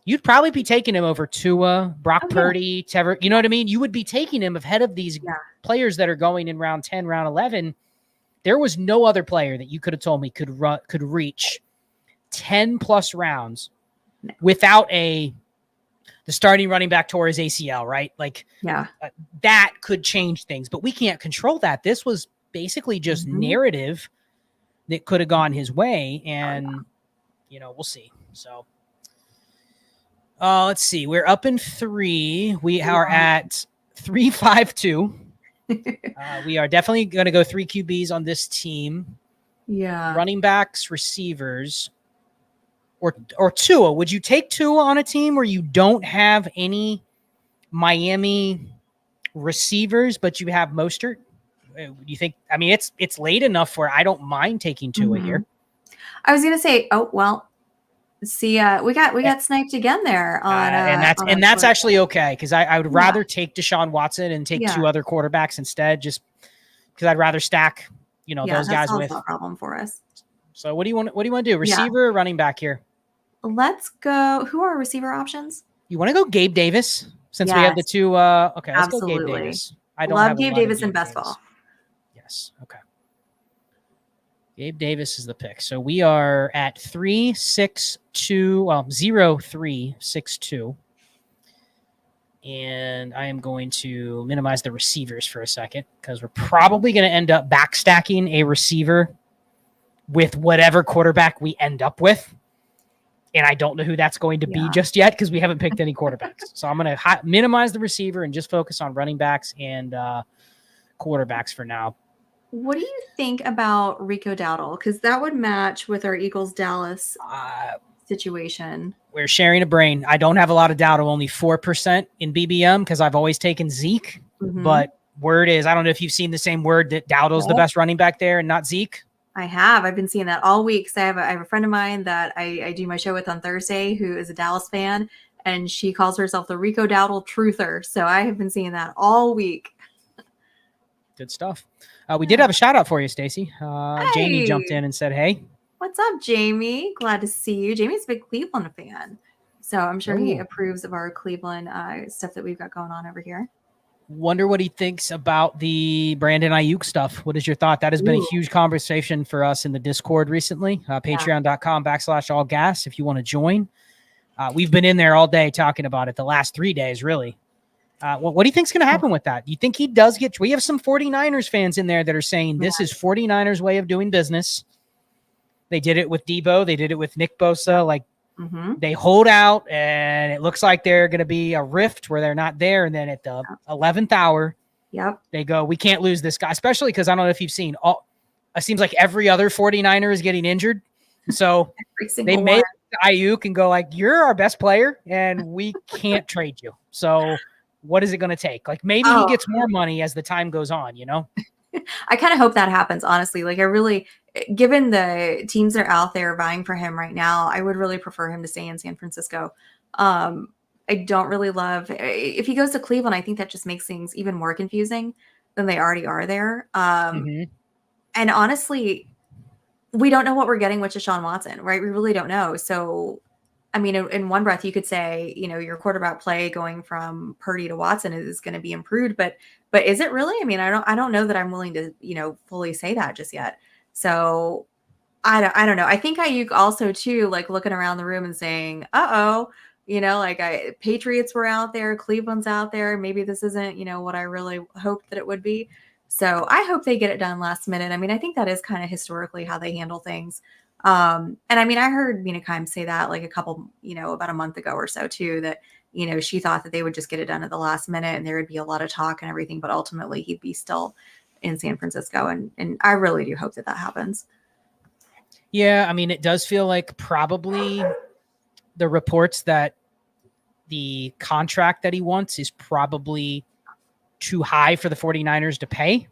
you'd probably be taking him over Tua, Brock Purdy, Trevor. You know what I mean? You would be taking him ahead of these players that are going in round 10, round 11. There was no other player that you could have told me could reach 10 plus rounds without the starting running back tore his ACL, right? Like that could change things, but we can't control that. This was basically just narrative that could have gone his way. And, we'll see. So let's see. We're up in 3. We are at 3-5-2. We are definitely going to go 3 QBs on this team. Yeah. Running backs, receivers, or Tua. Would you take Tua on a team where you don't have any Miami receivers, but you have Mostert? Do you think? It's late enough where I don't mind taking Tua here. I was gonna say, oh well. See, we got sniped again there on and that's actually okay because I would rather take Deshaun Watson and take 2 other quarterbacks instead, just because I'd rather stack those guys with. No problem for us. So what do you want to do? Receiver or running back here? Let's go. Who are our receiver options? You want to go Gabe Davis since we have the 2. Okay, let's go Gabe Davis. I don't love Gabe Davis in Bestball. Yes. Okay. Gabe Davis is the pick. So we are at 362, 0362. And I am going to minimize the receivers for a second because we're probably going to end up backstacking a receiver with whatever quarterback we end up with. And I don't know who that's going to be just yet because we haven't picked any quarterbacks. So I'm going to minimize the receiver and just focus on running backs and quarterbacks for now. What do you think about Rico Dowdle? Because that would match with our Eagles Dallas situation. We're sharing a brain. I don't have a lot of Dowdle, only 4% in BBM because I've always taken Zeke. But word is, I don't know if you've seen the same word that Dowdle's the best running back there and not Zeke. I have. I've been seeing that all week. So I have a friend of mine that I do my show with on Thursday who is a Dallas fan, and she calls herself the Rico Dowdle Truther. So I have been seeing that all week. Good stuff. We did have a shout out for you, Stacy. Hey. Jamie jumped in and said, hey. What's up, Jamie? Glad to see you. Jamie's a big Cleveland fan. So I'm sure he approves of our Cleveland stuff that we've got going on over here. Wonder what he thinks about the Brandon Ayuk stuff. What is your thought? That has been a huge conversation for us in the Discord recently. Patreon.com/ALLGAS if you want to join. We've been in there all day talking about it the last 3 days, really. What do you think is going to happen with that? Do you think he does get – we have some 49ers fans in there that are saying this is 49ers' way of doing business. They did it with Debo. They did it with Nick Bosa. They hold out, and it looks like they're going to be a rift where they're not there. And then at the 11th hour, they go, we can't lose this guy, especially because I don't know if you've seen it seems like every other 49er is getting injured. So they made Ayuk and go like, you're our best player, and we can't trade you. So what is it going to take? Like maybe he gets more money as the time goes on, I kind of hope that happens, honestly. Like I really, given the teams that are out there vying for him right now, I would really prefer him to stay in San Francisco. I don't really love, if he goes to Cleveland, I think that just makes things even more confusing than they already are there. And honestly, we don't know what we're getting with Deshaun Watson, right? We really don't know. So, I mean, in one breath, you could say, your quarterback play going from Purdy to Watson is going to be improved, but is it really? I mean, I don't know that I'm willing to, fully say that just yet. So I don't know. I think Ayuk also too, like looking around the room and saying, Patriots were out there, Cleveland's out there. Maybe this isn't, what I really hoped that it would be. So I hope they get it done last minute. I mean, I think that is kind of historically how they handle things. And I mean, I heard Mina Kimes say that like a couple, about a month ago or so too, that, she thought that they would just get it done at the last minute and there would be a lot of talk and everything, but ultimately he'd be still in San Francisco. And I really do hope that happens. Yeah. I mean, it does feel like probably the reports that the contract that he wants is probably too high for the 49ers to pay.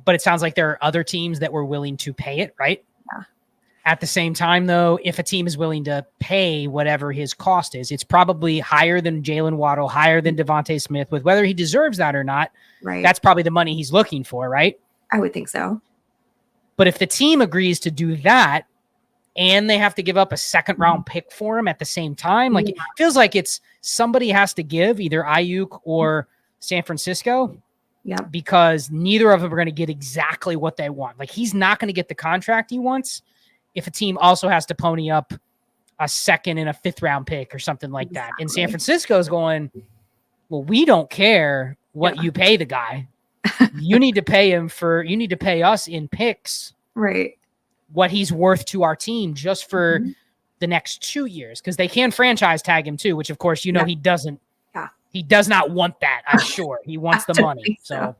But it sounds like there are other teams that were willing to pay it, right? At the same time, though, if a team is willing to pay whatever his cost is, it's probably higher than Jalen Waddle, higher than Devontae Smith, with whether he deserves that or not. Right. That's probably the money he's looking for, right? I would think so. But if the team agrees to do that and they have to give up a second round pick for him at the same time, like it feels like it's somebody has to give, either Ayuk or San Francisco. Yeah. Because neither of them are going to get exactly what they want. Like he's not going to get the contract he wants if a team also has to pony up a second and a fifth round pick or something like that. And San Francisco is going, well, we don't care what you pay the guy. You need to pay him you need to pay us in picks, right? What he's worth to our team just for the next 2 years. Cause they can franchise tag him too, which of course, he doesn't, he does not want that. I'm sure he wants the money. So.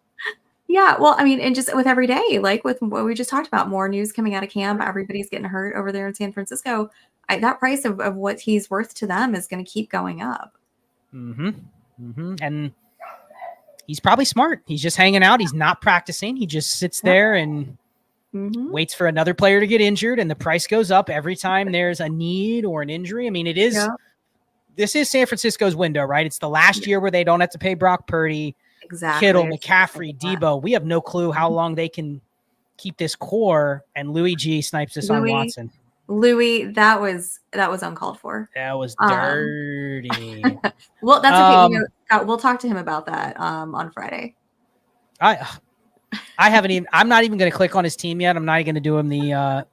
Yeah, well, I mean, and just with every day, like with what we just talked about, more news coming out of camp, everybody's getting hurt over there in San Francisco. That price of what he's worth to them is going to keep going up. And he's probably smart. He's just hanging out. He's not practicing. He just sits there and waits for another player to get injured, and the price goes up every time there's a need or an injury. I mean, this is San Francisco's window, right? It's the last year where they don't have to pay Brock Purdy, Kittle, McCaffrey, Debo. We have no clue how long they can keep this core, and Louis G snipes this on Watson. Louis, that was uncalled for. That was dirty. Well, that's okay. We'll talk to him about that on Friday. I'm not even going to click on his team yet. I'm not going to do him the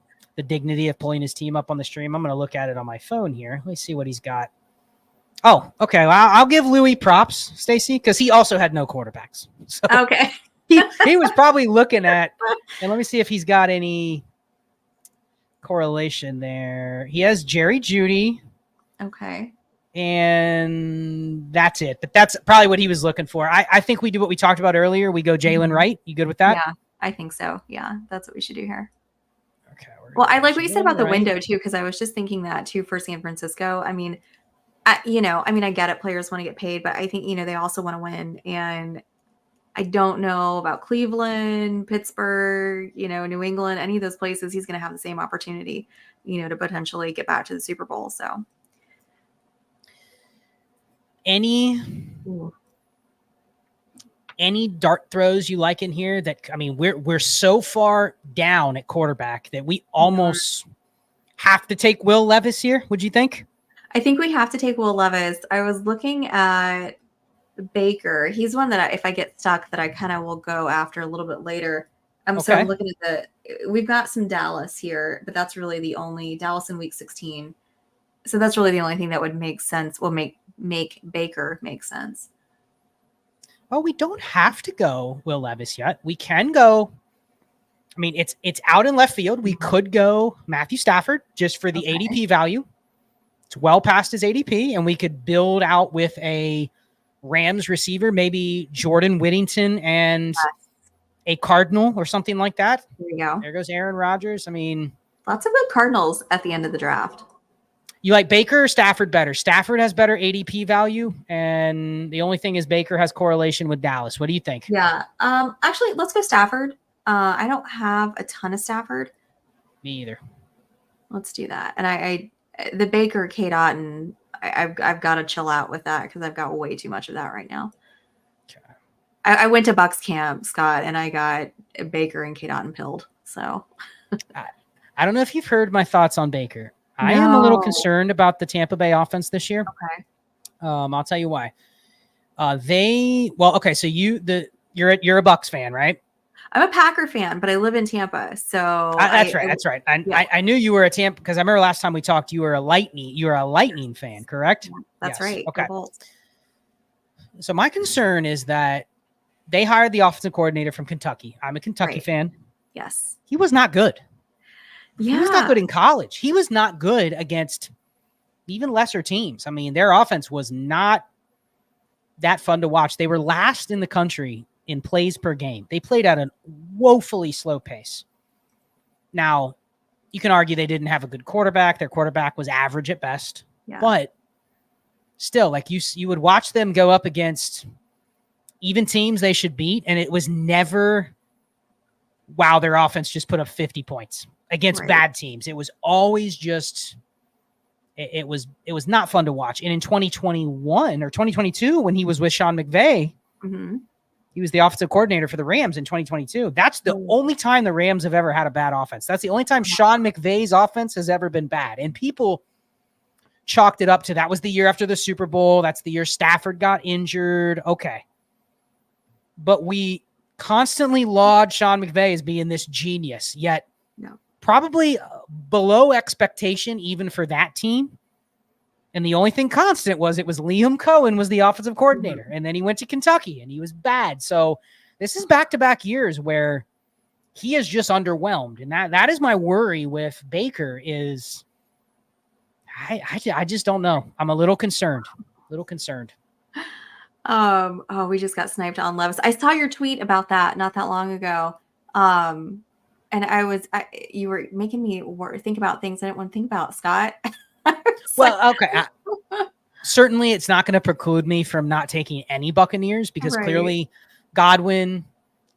dignity of pulling his team up on the stream. I'm going to look at it on my phone here. Let me see what he's got. Oh, okay. Well, I'll give Louis props, Stacy, because he also had no quarterbacks. So okay. he was probably looking at, and let me see if he's got any correlation there. He has Jerry Jeudy. Okay. And that's it. But that's probably what he was looking for. I think we do what we talked about earlier. We go Jalen Wright. You good with that? Yeah, I think so. Yeah, that's what we should do here. Okay. Well, I like what you said about the window too, because I was just thinking that too for San Francisco. I mean, I get it. Players want to get paid, but I think, they also want to win. And I don't know about Cleveland, Pittsburgh, New England, any of those places. He's going to have the same opportunity, to potentially get back to the Super Bowl. So any dart throws you like in here that, I mean, we're so far down at quarterback that we almost have to take Will Levis here. Would you think? I think we have to take Will Levis. I was looking at Baker. He's one that if I get stuck that I kind of will go after a little bit later. So I'm looking at we've got some Dallas here, but that's really the only Dallas in week 16. So that's really the only thing that would make sense. Will make Baker make sense. Oh, we don't have to go Will Levis yet. We can go. I mean, it's out in left field. We could go Matthew Stafford just for the ADP value. It's well past his ADP, and we could build out with a Rams receiver, maybe Jordan Whittington and a Cardinal or something like that. There you go. There goes Aaron Rodgers. I mean, lots of good Cardinals at the end of the draft. You like Baker or Stafford better? Stafford has better ADP value, and the only thing is Baker has correlation with Dallas. What do you think? Yeah. Actually, let's go Stafford. I don't have a ton of Stafford. Me either. Let's do that. And the Baker, Kate Otten, I've got to chill out with that because I've got way too much of that right now. Okay. I went to Bucks camp, Scott, and I got Baker and Kate Otten pilled. So I don't know if you've heard my thoughts on Baker. I am a little concerned about the Tampa Bay offense this year. Okay. I'll tell you why. So you're a Bucks fan, right? I'm a Packer fan, but I live in Tampa. So that's right. I knew you were a Tampa because I remember last time we talked, you were a Lightning fan, correct? Yeah, that's right. Okay. So my concern is that they hired the offensive coordinator from Kentucky. I'm a Kentucky fan. Yes. He was not good. Yeah. He was not good in college. He was not good against even lesser teams. I mean, their offense was not that fun to watch. They were last in the country in plays per game. They played at a woefully slow pace. Now, you can argue they didn't have a good quarterback. Their quarterback was average at best. Yeah. But still, like you would watch them go up against even teams they should beat, and it was never, wow, their offense just put up 50 points against bad teams. It was always just it was not fun to watch. And in 2021 or 2022, when he was with Sean McVay, he was the offensive coordinator for the Rams in 2022. That's the only time the Rams have ever had a bad offense. That's the only time Sean McVay's offense has ever been bad. And people chalked it up to that was the year after the Super Bowl. That's the year Stafford got injured. Okay. But we constantly laud Sean McVay as being this genius, yet probably below expectation even for that team. And the only thing constant was Liam Cohen was the offensive coordinator. And then he went to Kentucky and he was bad. So this is back-to-back years where he is just underwhelmed. And that is my worry with Baker is I just don't know. I'm a little concerned. We just got sniped on Levis. I saw your tweet about that not that long ago. And you were making me think about things I didn't want to think about, Scott. Well, okay. Certainly, it's not going to preclude me from not taking any Buccaneers because clearly Godwin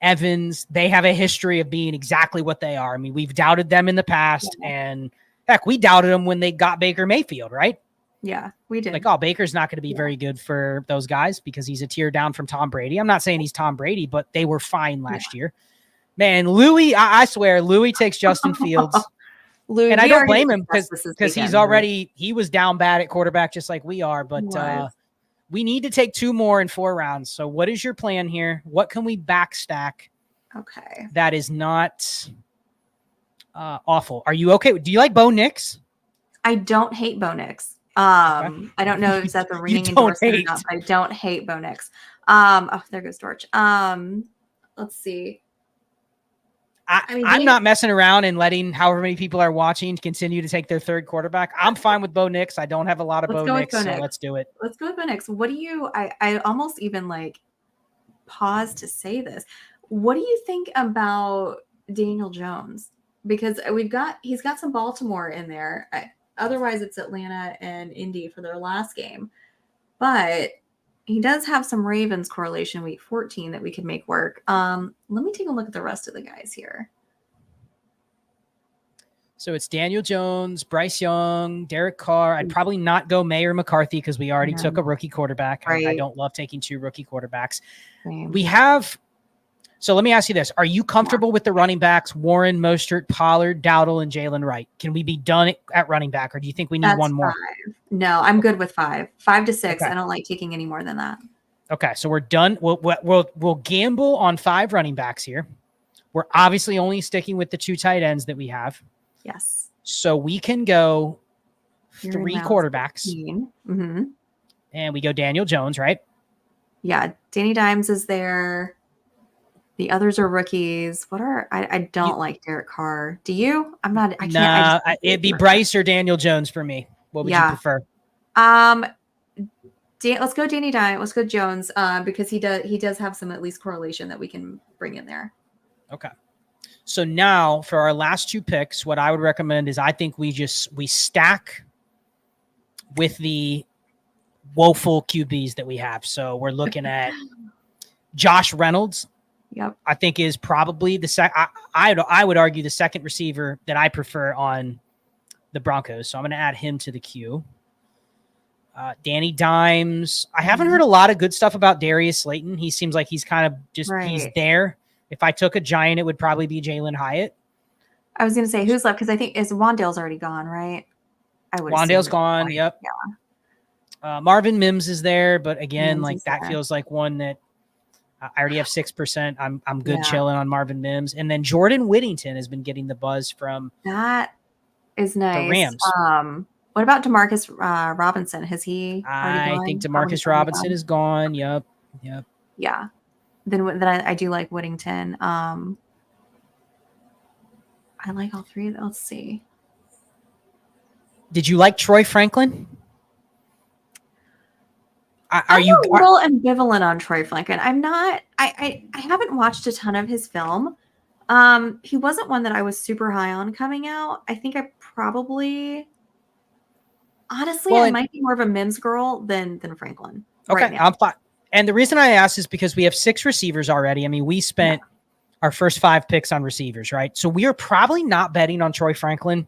Evans, they have a history of being exactly what they are. I mean, we've doubted them in the past, and heck, we doubted them when they got Baker Mayfield, right? Yeah, we did. Like, oh, Baker's not going to be very good for those guys because he's a tier down from Tom Brady. I'm not saying he's Tom Brady, but they were fine last year. Man, Louis, I swear, Louis takes Justin Fields. Louis, and I don't blame him because he was down bad at quarterback just like we are. But we need to take 2 more in 4 rounds. So what is your plan here? What can we backstack? Okay. That is not awful. Are you okay? Do you like Bo Nix? I don't hate Bo Nix. I don't know if that's a ringing endorsement or not, but I don't hate Bo Nix. Oh, there goes George. Let's see. I'm not messing around and letting however many people are watching continue to take their 3rd quarterback. I'm fine with Bo Nix. I don't have a lot of Bo Nix, so let's do it. Let's go with Bo Nix. What do you? I almost even like pause to say this. What do you think about Daniel Jones? Because he's got some Baltimore in there. Otherwise, it's Atlanta and Indy for their last game. But he does have some Ravens correlation week 14 that we could make work. Let me take a look at the rest of the guys here. So it's Daniel Jones, Bryce Young, Derek Carr. I'd probably not go Mayer McCarthy because we already took a rookie quarterback. Right. I don't love taking 2 rookie quarterbacks. We have... So let me ask you this. Are you comfortable with the running backs, Warren, Mostert, Pollard, Dowdle, and Jalen Wright? Can we be done at running back, or do you think we need one more? 5. No, I'm good with 5. 5 to 6. Okay. I don't like taking any more than that. Okay, so we're done. We'll gamble on 5 running backs here. We're obviously only sticking with the 2 tight ends that we have. Yes. So we can go 3 quarterbacks. Mm-hmm. And we go Daniel Jones, right? Yeah, Danny Dimes is there. The others are rookies. I don't like Derek Carr. Do you? I'm not. I can't. It'd be Bryce or Daniel Jones for me. What would you prefer? Let's go Danny Dimes. Let's go Jones. Because he does have some at least correlation that we can bring in there. Okay. So now for our last 2 picks, what I would recommend is I think we stack with the woeful QBs that we have. So we're looking at Josh Reynolds. Yep. I think is probably I would argue the 2nd receiver that I prefer on the Broncos. So I'm going to add him to the queue. Danny Dimes. I haven't heard a lot of good stuff about Darius Slayton. He seems like he's kind of just he's there. If I took a giant, it would probably be Jalen Hyatt. I was going to say who's left because I think Wandale's already gone, right? Wandale's gone. Yep. Yeah. Marvin Mims is there, but again, that feels like one that. I already have 6%. I'm good chilling on Marvin Mims. And then Jordan Whittington has been getting the buzz from that is nice. The Rams. What about Demarcus Robinson? Has he already gone? I think Demarcus Robinson is gone. Yep. Yeah. Then I do like Whittington. I like all 3 of them. Let's see. Did you like Troy Franklin? I'm a little ambivalent on Troy Franklin. I'm not. I haven't watched a ton of his film. He wasn't one that I was super high on coming out. I think I probably, honestly, I might be more of a Mims girl than Franklin. Okay, right now. I'm fine. And the reason I asked is because we have 6 receivers already. I mean, we spent our first 5 picks on receivers, right? So we are probably not betting on Troy Franklin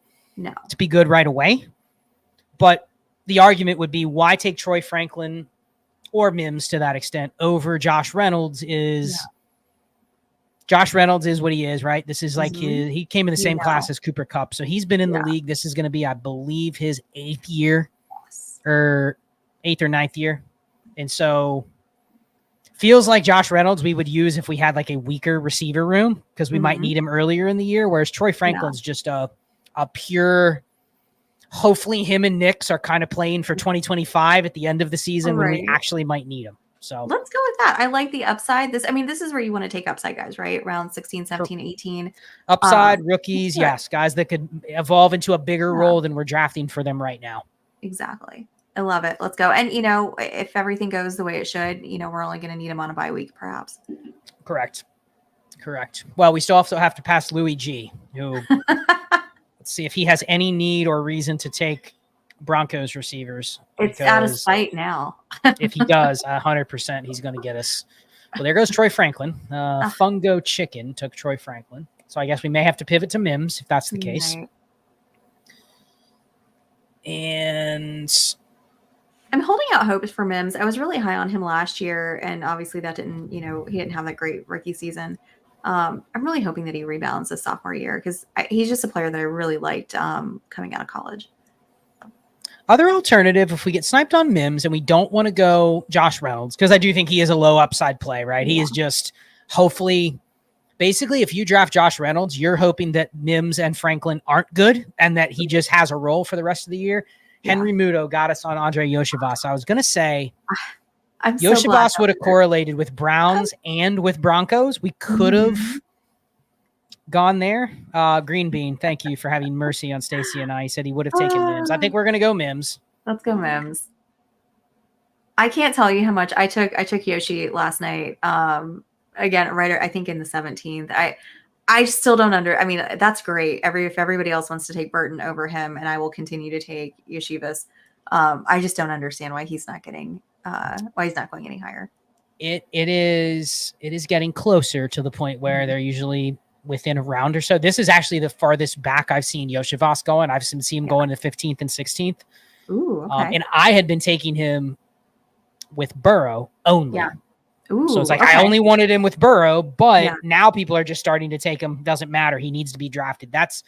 to be good right away. But the argument would be, why take Troy Franklin or Mims to that extent over Josh Reynolds? Josh Reynolds is what he is, right? This is like he came in the same class as Cooper Kupp. So he's been in the league. This is going to be, I believe, his 8th year or 8th or 9th year. And so feels like Josh Reynolds we would use if we had like a weaker receiver room because we might need him earlier in the year. Whereas Troy Franklin's just a pure, hopefully him and Nix are kind of playing for 2025 at the end of the season when we actually might need him. So let's go with that. I like the upside. This is where you want to take upside guys, right? Round 16, 17, 18. Upside rookies. Yes. Guys that could evolve into a bigger role than we're drafting for them right now. Exactly. I love it. Let's go. And, if everything goes the way it should, we're only going to need him on a bye week, perhaps. Correct. Well, we still also have to pass Louis G, who let's see if he has any need or reason to take Broncos receivers. It's out of sight now. If he does, 100%, he's going to get us Well, there goes Troy Franklin. Fungo Chicken took Troy Franklin. So I guess we may have to pivot to Mims if that's the case. Right. And I'm holding out hopes for Mims. I was really high on him last year, and obviously that didn't, he didn't have that great rookie season. I'm really hoping that he rebounds this sophomore year because he's just a player that I really liked coming out of college. Other alternative, if we get sniped on Mims and we don't want to go Josh Reynolds, because I do think he is a low upside play, right? He is just hopefully, basically, if you draft Josh Reynolds, you're hoping that Mims and Franklin aren't good and that he just has a role for the rest of the year. Henry Muto got us on Andre Yoshivas. I was going to say Yoshivas would have correlated with Browns and with Broncos. We could have gone there. Green Bean, thank you for having mercy on Stacy and I. He said he would have taken Mims. I think we're going to go Mims. Let's go Mims. I can't tell you how much I took Yoshi last night. Again, right, I think in the 17th. I still don't that's great. If everybody else wants to take Burton over him, and I will continue to take Yoshivas. I just don't understand why he's not getting why he's not going any higher. It is getting closer to the point where they're usually within a round or so. This is actually the farthest back I've seen Yoshivas going. I've seen him going to 15th and 16th. Ooh, okay. And I had been taking him with Burrow only. Yeah. Ooh, so it's like, I only wanted him with Burrow, but now people are just starting to take him. Doesn't matter. He needs to be drafted. That's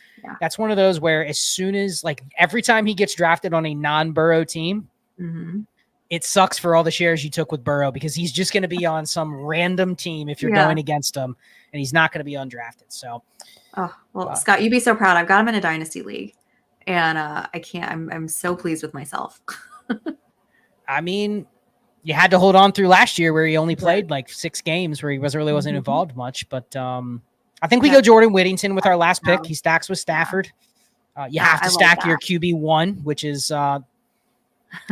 one of those where as soon as, like, every time he gets drafted on a non-Burrow team, it sucks for all the shares you took with Burrow because he's just going to be on some random team if you're going against him, and he's not going to be undrafted. So, Scott, you'd be so proud. I've got him in a dynasty league, and I'm so pleased with myself. I mean, you had to hold on through last year where he only played like 6 games where he wasn't involved much. But I think we go Jordan Whittington with our last pick. He stacks with Stafford. You have to stack your QB1, which is I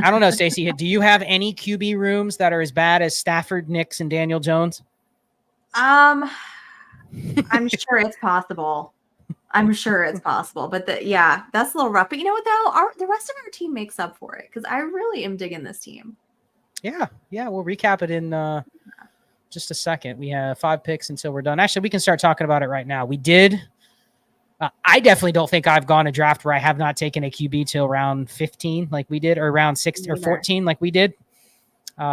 don't know, Stacy. Do you have any QB rooms that are as bad as Stafford, Nix, and Daniel Jones? I'm sure it's possible. But that's a little rough. But you know what though? The rest of our team makes up for it because I really am digging this team. Yeah. We'll recap it in just a second. We have 5 picks until we're done. Actually, we can start talking about it right now. We did. I definitely don't think I've gone a draft where I have not taken a QB till round 15 like we did, or round 6 or 14 like we did.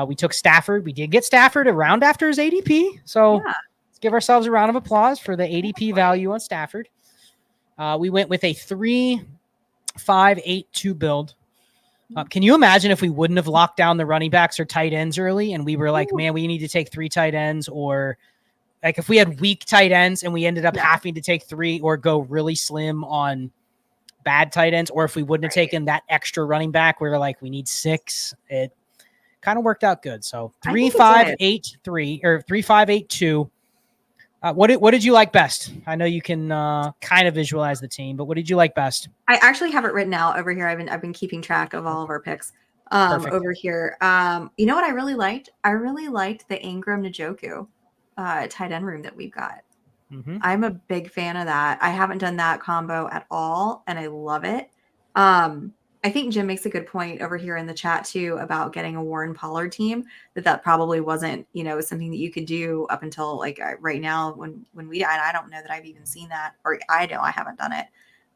We took Stafford. We did get Stafford a round after his ADP. So let's give ourselves a round of applause for the ADP value on Stafford. We went with a 3-5-8-2 build. Can you imagine if we wouldn't have locked down the running backs or tight ends early and we were like, man, we need to take 3 tight ends, or like if we had weak tight ends and we ended up having to take 3 or go really slim on bad tight ends, or if we wouldn't have taken that extra running back, we were like, we need 6. It kind of worked out good. So 3-5-8-3 or 3-5-8-2. What did you like best? I know you can kind of visualize the team, but what did you like best? I actually have it written out over here. I've been keeping track of all of our picks over here. You know what I really liked? I really liked the Ingram Njoku tight end room that we've got. I'm a big fan of that. I haven't done that combo at all, and I love it. I think Jim makes a good point over here in the chat too about getting a Warren Pollard team. That probably wasn't, something that you could do up until like right now when we. And I don't know that I've even seen that, or I haven't done it.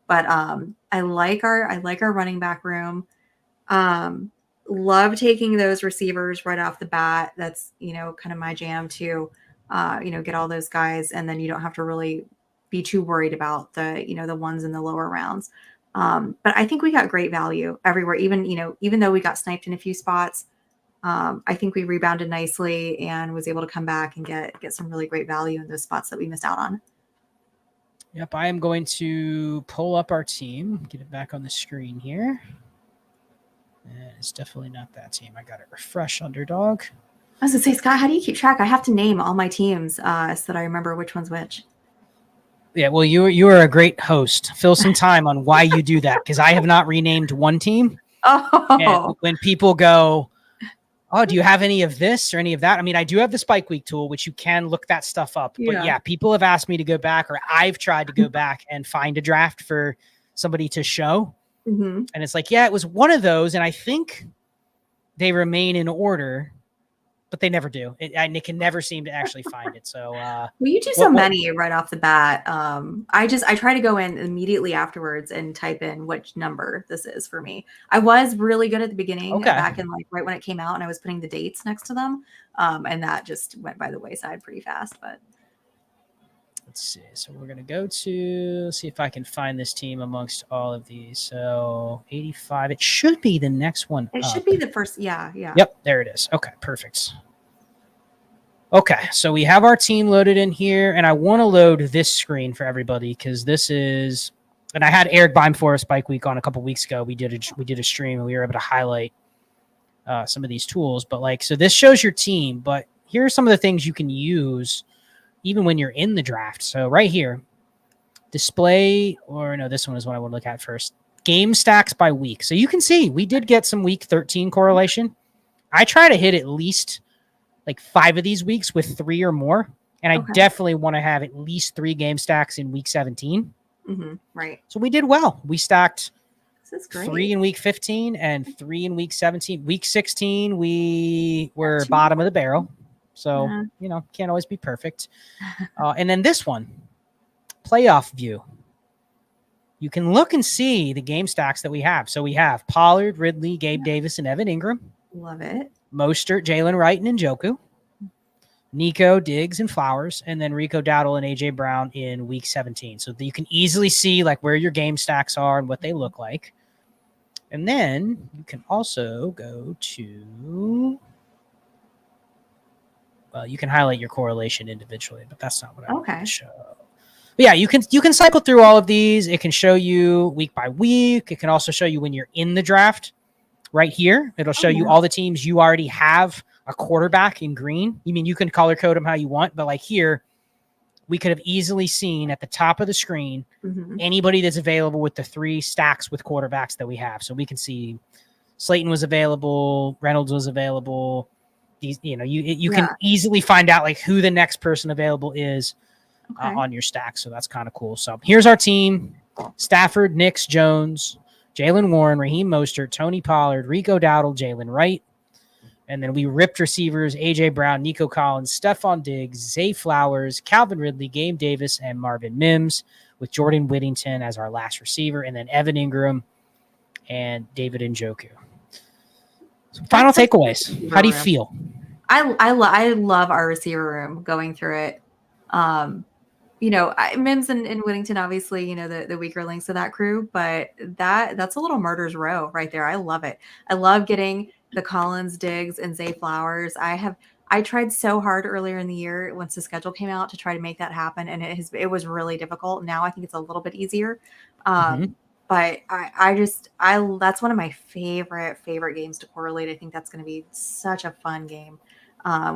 But I like our running back room. Love taking those receivers right off the bat. That's kind of my jam too. Get all those guys, and then you don't have to really be too worried about the ones in the lower rounds. But I think we got great value everywhere. Even though we got sniped in a few spots, I think we rebounded nicely and was able to come back and get some really great value in those spots that we missed out on. Yep, I am going to pull up our team, get it back on the screen here. It's definitely not that team. I got it. Refresh Underdog. I was going to say, Scott, how do you keep track? I have to name all my teams so that I remember which one's which. Yeah, well, you are a great host. Fill some time on why you do that, because I have not renamed one team. And when people go, oh, do you have any of this or any of that? I mean, I do have the Spike Week tool, which you can look that stuff up. But yeah, people have asked me to go back, or I've tried to go back and find a draft for somebody to show. And it's like, yeah, it was one of those. And I think they remain in order. but they never do. And they can never seem to actually find it. So, well, you do so many right off the bat. I try to go in immediately afterwards and type in which number this is for me. I was really good at the beginning, back in like right when it came out, and I was putting the dates next to them. And that just went by the wayside pretty fast, but. Let's see. So we're going to go to see if I can find this team amongst all of these. So 85. It should be the next one. It should be the first. Yeah. Yep. There it is. Okay. Perfect. Okay. So we have our team loaded in here, and I want to load this screen for everybody because this is, and I had Eric Beim for us Bike Week on a couple weeks ago. We did a stream and we were able to highlight some of these tools, but like, so this shows your team, but here are some of the things you can use even when you're in the draft. So right here, display, or no, this one is what I want to look at first. Game stacks by week. So you can see we did get some week 13 correlation. I try to hit at least like 5 of these weeks with 3 or more. And I definitely want to have at least 3 game stacks in week 17. Right. So we did well. We stacked 3 in week 15 and 3 in week 17. Week 16, we were bottom of the barrel. So, can't always be perfect. And then this one, playoff view. You can look and see the game stacks that we have. So we have Pollard, Ridley, Gabe Davis, and Evan Ingram. Love it. Mostert, Jalen Wright, and Njoku. Nico, Diggs, and Flowers. And then Rico Dowdle and A.J. Brown in week 17. So you can easily see like where your game stacks are and what they look like. And then you can also go to... Well, you can highlight your correlation individually, but that's not what I want to show. But yeah, you can cycle through all of these. It can show you week by week. It can also show you when you're in the draft. Right here, it'll show you all the teams you already have a quarterback in green. You mean you can color code them how you want, but like here, we could have easily seen at the top of the screen anybody that's available with the 3 stacks with quarterbacks that we have. So we can see Slayton was available, Reynolds was available. These, you can easily find out like who the next person available is on your stack. So that's kind of cool. So here's our team: Stafford, Nix, Jones, Jalen Warren, Raheem Mostert, Tony Pollard, Rico Dowdle, Jalen Wright. And then we ripped receivers: A.J. Brown, Nico Collins, Stephon Diggs, Zay Flowers, Calvin Ridley, Gabe Davis, and Marvin Mims, with Jordan Whittington as our last receiver. And then Evan Ingram and David Njoku. Final takeaways. How do you feel? I love our receiver room going through it. Mims and Whittington, obviously, the weaker links of that crew, but that's a little murder's row right there. I love it. I love getting the Collins, Diggs, and Zay Flowers. I tried so hard earlier in the year once the schedule came out to try to make that happen, and it was really difficult. Now I think it's a little bit easier. But that's one of my favorite games to correlate. I think that's going to be such a fun game,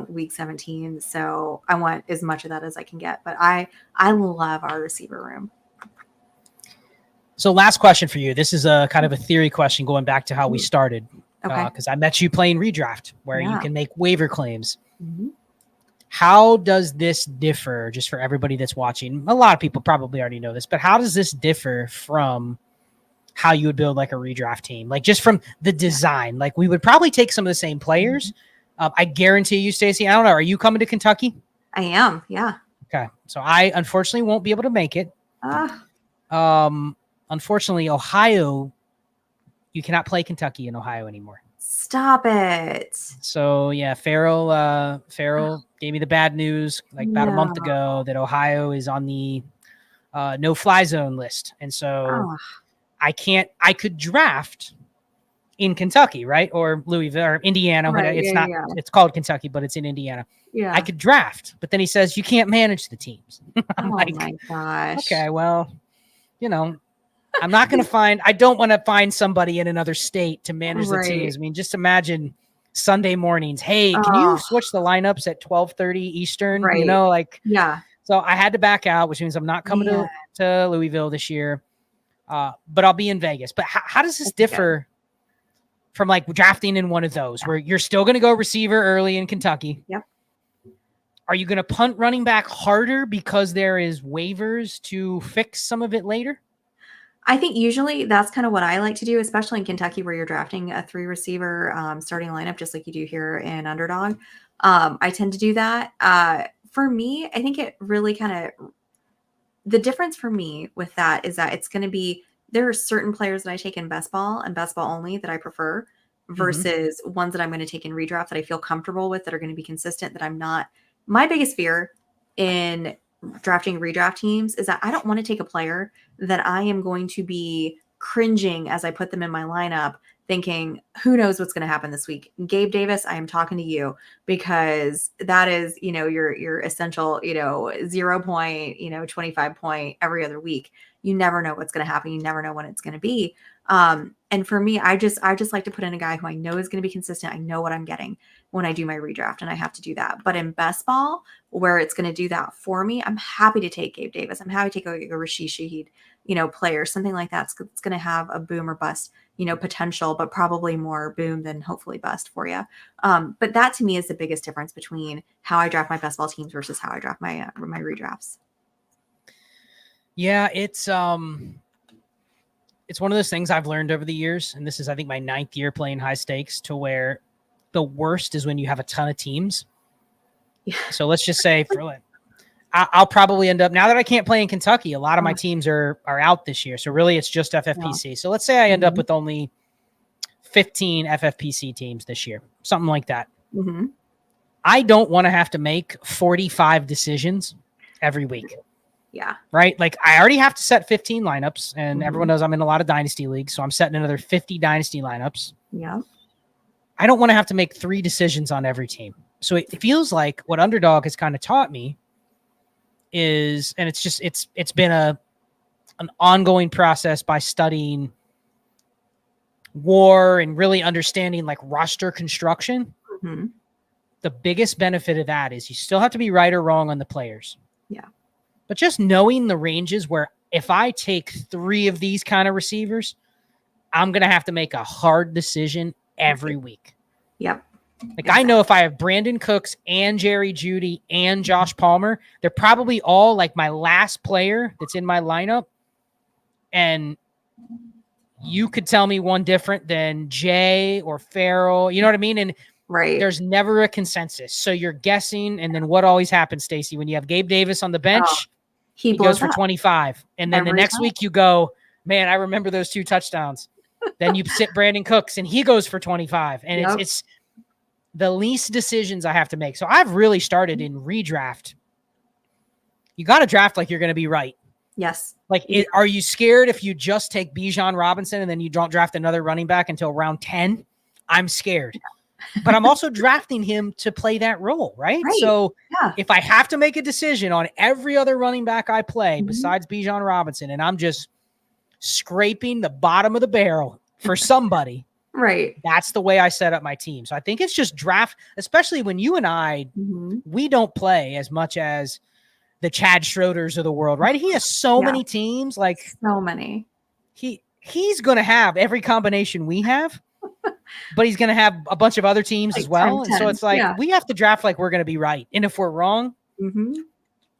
week 17. So I want as much of that as I can get, but I love our receiver room. So last question for you. This is a kind of a theory question going back to how we started. Because I met you playing redraft where you can make waiver claims. How does this differ, just for everybody that's watching? A lot of people probably already know this, but how does this differ from how you would build like a redraft team? Like just from the design, like we would probably take some of the same players. I guarantee you, Stacy, I don't know. Are you coming to Kentucky? I am. Yeah. Okay. So I unfortunately won't be able to make it. Unfortunately, Ohio, you cannot play Kentucky in Ohio anymore. Stop it. So yeah, Farrell gave me the bad news like about a month ago that Ohio is on the no-fly zone list. And so I could draft in Kentucky, right? Or Louisville or Indiana. Right, it's called Kentucky, but it's in Indiana. Yeah. I could draft, but then he says you can't manage the teams. I'm my gosh. Okay, well, I'm not going to I don't want to find somebody in another state to manage the teams. I mean, just imagine Sunday mornings. Hey, can you switch the lineups at 12:30 Eastern? Right. So I had to back out, which means I'm not coming to Louisville this year. But I'll be in Vegas. But how does this differ from like drafting in one of those where you're still going to go receiver early in Kentucky? Yep. Are you going to punt running back harder because there is waivers to fix some of it later? I think usually that's kind of what I like to do, especially in Kentucky where you're drafting a 3-receiver starting lineup, just like you do here in Underdog. I tend to do that. For me, I think it really the difference for me with that is that it's going to be, there are certain players that I take in best ball and best ball only that I prefer versus ones that I'm going to take in redraft that I feel comfortable with, that are going to be consistent, that I'm not. My biggest fear in drafting redraft teams is that I don't want to take a player that I am going to be cringing as I put them in my lineup, thinking, who knows what's going to happen this week. Gabe Davis, I am talking to you, because that is, your essential, 0 point, 25 point every other week. You never know what's going to happen. You never know when it's going to be. And for me, I just like to put in a guy who I know is going to be consistent. I know what I'm getting when I do my redraft, and I have to do that. But in best ball, where it's going to do that for me, I'm happy to take Gabe Davis. I'm happy to take a Rashid Shaheed, player, something like that. It's going to have a boom or bust, potential, but probably more boom than hopefully bust for you. But that to me is the biggest difference between how I draft my best ball teams versus how I draft my redrafts. Yeah, it's one of those things I've learned over the years, and this is, I think, my 9th year playing high stakes, to where the worst is when you have a ton of teams. Yeah. So let's just say I'll probably end up, now that I can't play in Kentucky, a lot of my teams are out this year. So really it's just FFPC. Yeah. So let's say I end up with only 15 FFPC teams this year, something like that. I don't want to have to make 45 decisions every week. Yeah. Right. Like, I already have to set 15 lineups, and everyone knows I'm in a lot of dynasty leagues. So I'm setting another 50 dynasty lineups. Yeah. I don't want to have to make 3 decisions on every team. So it feels like what Underdog has kind of taught me is, and it's been an ongoing process by studying WAR and really understanding like roster construction. The biggest benefit of that is you still have to be right or wrong on the players. Yeah. But just knowing the ranges where if I take 3 of these kind of receivers, I'm going to have to make a hard decision every week. Yep. Like, exactly. I know if I have Brandon Cooks and Jerry Jeudy and Josh Palmer, they're probably all like my last player that's in my lineup. And you could tell me one different than Jay or Farrell. You know what I mean? And there's never a consensus. So you're guessing. And then what always happens, Stacy, when you have Gabe Davis on the bench, he goes for 25. And then the next week you go, man, I remember those 2 touchdowns. Then you sit Brandon Cooks and he goes for 25. And it's the least decisions I have to make. So I've really started in redraft. You got to draft like you're going to be right. Yes. Like, are you scared if you just take Bijan Robinson and then you don't draft another running back until round 10? I'm scared. But I'm also drafting him to play that role, right? So if I have to make a decision on every other running back I play besides Bijan Robinson, and I'm just scraping the bottom of the barrel for somebody, that's the way I set up my team. So I think it's just draft, especially when you and I, we don't play as much as the Chad Schroeders of the world, right? He has so many teams, like so many. He's going to have every combination we have, but he's going to have a bunch of other teams as well. 10, and so it's like, we have to draft like we're going to be right. And if we're wrong,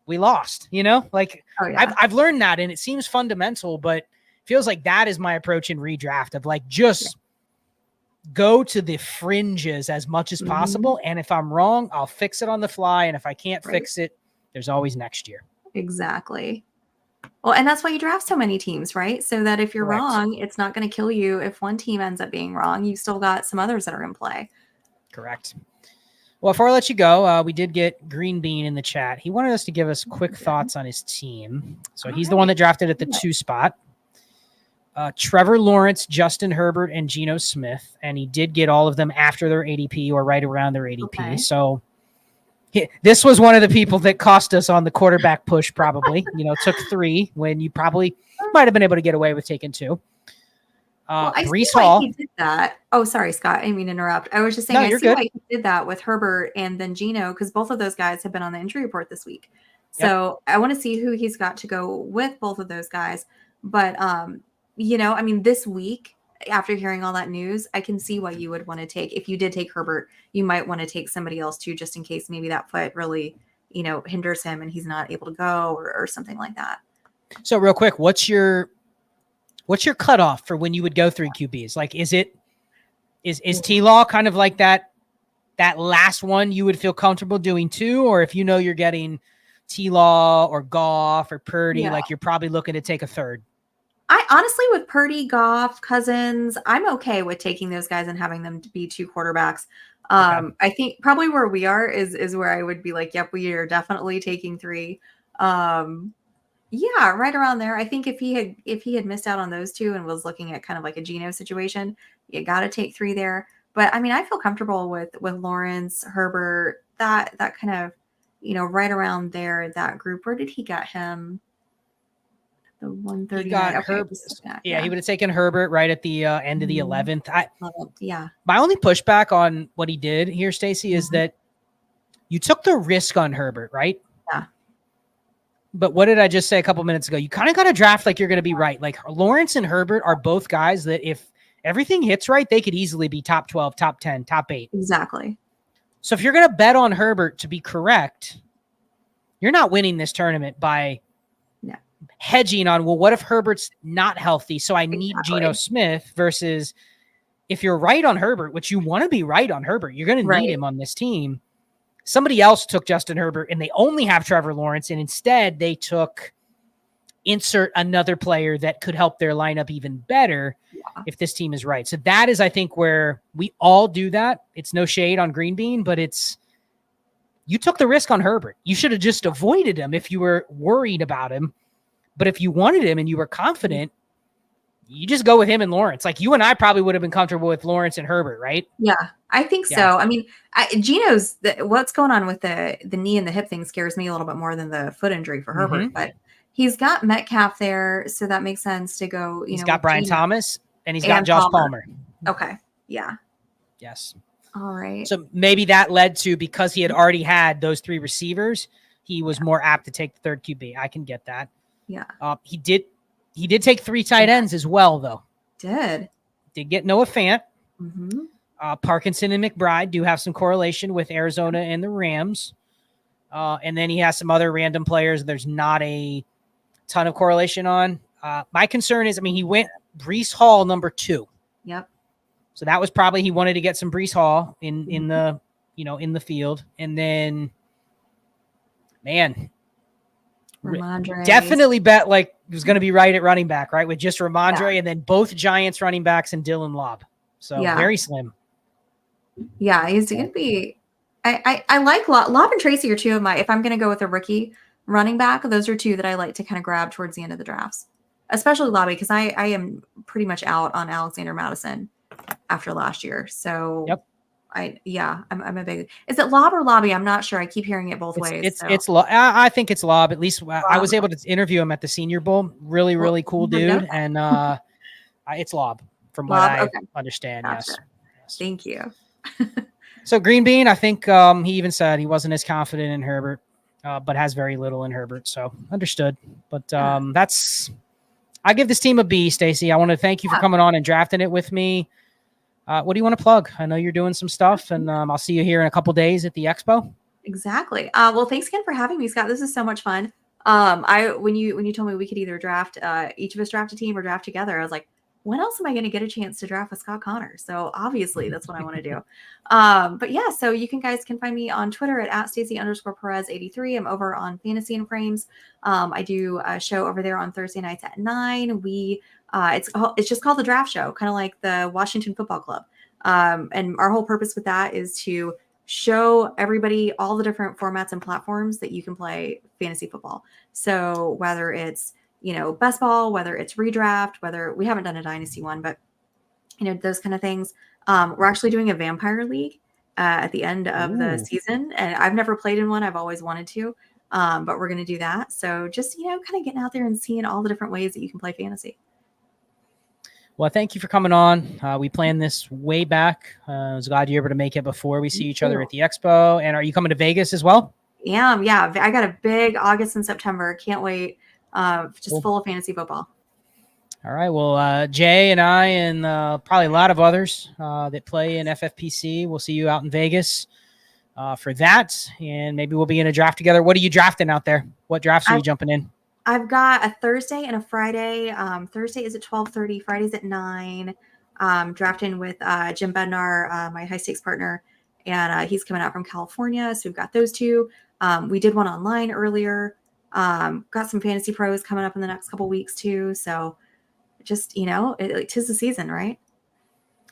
we lost, like I've learned that, and it seems fundamental, but feels like that is my approach in redraft, of like, just go to the fringes as much as possible. And if I'm wrong, I'll fix it on the fly. And if I can't fix it, there's always next year. Exactly. Well, and that's why you draft so many teams, right? So that if you're wrong, it's not going to kill you. If one team ends up being wrong, you still got some others that are in play. Correct. Well, before I let you go, we did get Green Bean in the chat. He wanted us to give us quick thoughts on his team. So he's the one that drafted at the 2 spot. Trevor Lawrence, Justin Herbert, and Geno Smith. And he did get all of them after their ADP or right around their ADP. Okay. So this was one of the people that cost us on the quarterback push, probably. Took 3 when you probably might have been able to get away with taking 2. I Breece see why Hall. he did that. Oh, sorry, Scott. I didn't mean to interrupt. I was just saying, I see why he did that with Herbert and then Geno, because both of those guys have been on the injury report this week. So I want to see who he's got to go with both of those guys. But, this week, after hearing all that news, I can see why you would want to take, if you did take Herbert, you might want to take somebody else too, just in case maybe that foot really, hinders him and he's not able to go or something like that. So real quick, what's your what's your cutoff for when you would go 3 QBs? Like, is T-Law kind of like that last one you would feel comfortable doing 2? Or if you know you're getting T-Law or Goff or Purdy, like you're probably looking to take a third? I honestly, with Purdy, Goff, Cousins, I'm okay with taking those guys and having them to be 2 quarterbacks. Okay. I think probably where we are is where I would be like, yep, we are definitely taking 3. Yeah, right around there. I think if he had missed out on those 2 and was looking at kind of like a Geno situation, you got to take 3 there. But I mean, I feel comfortable with Lawrence, Herbert, that kind of, right around there, that group. Where did he get him? The 139. He got Okay, Herbert. Yeah, he would have taken Herbert right at the end of the 11th. Yeah. My only pushback on what he did here, Stacy, is that you took the risk on Herbert, right? Yeah. But what did I just say a couple minutes ago? You kind of got to draft like you're going to be right. Like Lawrence and Herbert are both guys that if everything hits right, they could easily be top 12, top 10, top 8. Exactly. So if you're going to bet on Herbert to be correct, you're not winning this tournament by hedging on, well, what if Herbert's not healthy? So I need Geno Smith, versus if you're right on Herbert, which you want to be right on Herbert, you're going to need him on this team. Somebody else took Justin Herbert and they only have Trevor Lawrence, and instead they took insert another player that could help their lineup even better if this team is right. So that is, I think, where we all do that. It's no shade on Green Bean, but you took the risk on Herbert. You should have just avoided him if you were worried about him. But if you wanted him and you were confident, you just go with him and Lawrence. Like you and I probably would have been comfortable with Lawrence and Herbert, right? Yeah, I think so. I mean, Geno's what's going on with the knee and the hip thing scares me a little bit more than the foot injury for Herbert. But he's got Metcalf there, so that makes sense to go. He's got Brian Thomas and he's got Josh Palmer. Okay, yeah, yes. All right. So maybe that led to, because he had already had those 3 receivers, he was more apt to take the third QB. I can get that. Yeah. He did take 3 tight ends as well, though. Did get Noah Fant. Parkinson and McBride do have some correlation with Arizona and the Rams. And then he has some other random players there's not a ton of correlation on. My concern is, he went Breece Hall number 2. Yep. So that was probably, he wanted to get some Breece Hall in the field. And then, man, Ramondre. Definitely bet like it was going to be right at running back, right? With just Ramondre and then both Giants running backs and Dylan Lobb. So very slim. Yeah, he's going to be. I like Lobb and Tracy are 2 of my. If I'm going to go with a rookie running back, those are 2 that I like to kind of grab towards the end of the drafts, especially Lobby, because I am pretty much out on Alexander Madison after last year. So I'm a big. Is it Lob or Lobby? I'm not sure. I keep hearing it both ways. I think it's Lob. At least I was able to interview him at the Senior Bowl. Really cool dude, and it's Lob from what I understand. Gotcha. Yes. Thank you. So Green Bean, I think he even said he wasn't as confident in Herbert, but has very little in Herbert. So understood. But I give this team a B, Stacy. I want to thank you for coming on and drafting it with me. What do you want to plug? I know you're doing some stuff, and I'll see you here in a couple days at the expo. Exactly. Well, thanks again for having me, Scott. This is so much fun. When you told me we could either draft, each of us draft a team or draft together, I was like, when else am I going to get a chance to draft with Scott Connor? So obviously that's what I want to do. But yeah, so you guys can find me on Twitter at Stacy_Perez83. I'm over on Fantasy and Frames. I do a show over there on Thursday nights at 9. It's just called the Draft Show, kind of like the Washington Football Club. And our whole purpose with that is to show everybody all the different formats and platforms that you can play fantasy football. So whether it's, Bestball, whether it's redraft, whether we haven't done a dynasty one, but those kind of things. We're actually doing a vampire league at the end of the season, and I've never played in one. I've always wanted to, but we're going to do that. So just, kind of getting out there and seeing all the different ways that you can play fantasy. Well, thank you for coming on. We planned this way back. I was glad you were able to make it before we see each other at the expo. And are you coming to Vegas as well? Yeah. I got a big August and September. Can't wait. Just full of fantasy football. All right. Well, Jay and I and probably a lot of others that play in FFPC, we'll see you out in Vegas for that. And maybe we'll be in a draft together. What are you drafting out there? What drafts are you jumping in? I've got a Thursday and a Friday. Thursday is at 12:30. Friday's at 9. Drafting with Jim Bednar, my high stakes partner, and he's coming out from California. So we've got those two. We did one online earlier. Got some fantasy pros coming up in the next couple weeks too. So just, tis the season, right?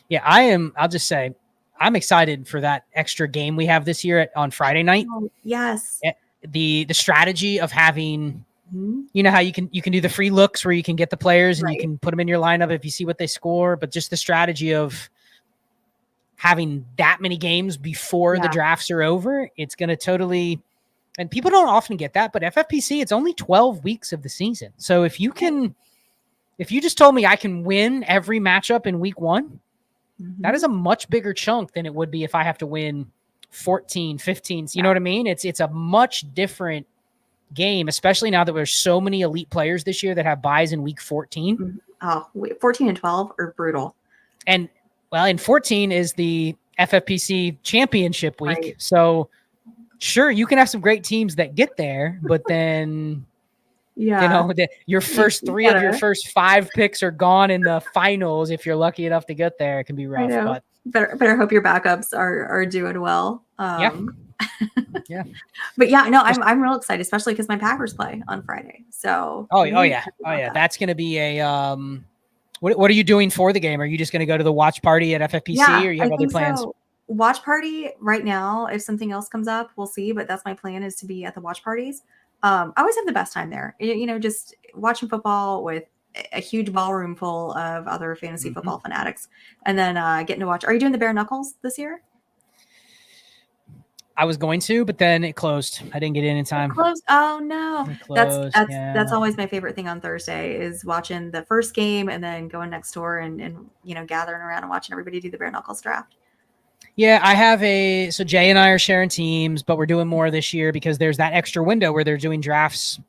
Yeah, I am. I'll just say I'm excited for that extra game we have this year on Friday night. Oh, yes. The strategy of having, you know how you can do the free looks where you can get the players and you can put them in your lineup if you see what they score, but just the strategy of having that many games before the drafts are over, it's going to totally, and people don't often get that, but FFPC, it's only 12 weeks of the season. So if you just told me I can win every matchup in week 1, that is a much bigger chunk than it would be if I have to win 14, 15. You know what I mean? It's a much different game, especially now that there's so many elite players this year that have buys in week 14. 14 and 12 are brutal. And well, in 14 is the FFPC championship week. Right. So sure, you can have some great teams that get there, but then your first 3 of your first 5 picks are gone in the finals. If you're lucky enough to get there, it can be rough. But better hope your backups are doing well. Yeah. But I'm real excited, especially because my Packers play on Friday. So oh yeah. That's going to be a What are you doing for the game? Are you just going to go to the watch party at FFPC, or you have other plans? So. Watch party right now. If something else comes up, we'll see. But that's my plan, is to be at the watch parties. I always have the best time there. Just watching football with a huge ballroom full of other fantasy football fanatics, and then getting to watch. Are you doing the bare knuckles this year? I was going to, but then it closed. I didn't get in time. It closed. Oh no, that's always my favorite thing on Thursday, is watching the first game and then going next door and gathering around and watching everybody do the bare knuckles draft. Yeah, I have so Jay and I are sharing teams, but we're doing more this year because there's that extra window where they're doing drafts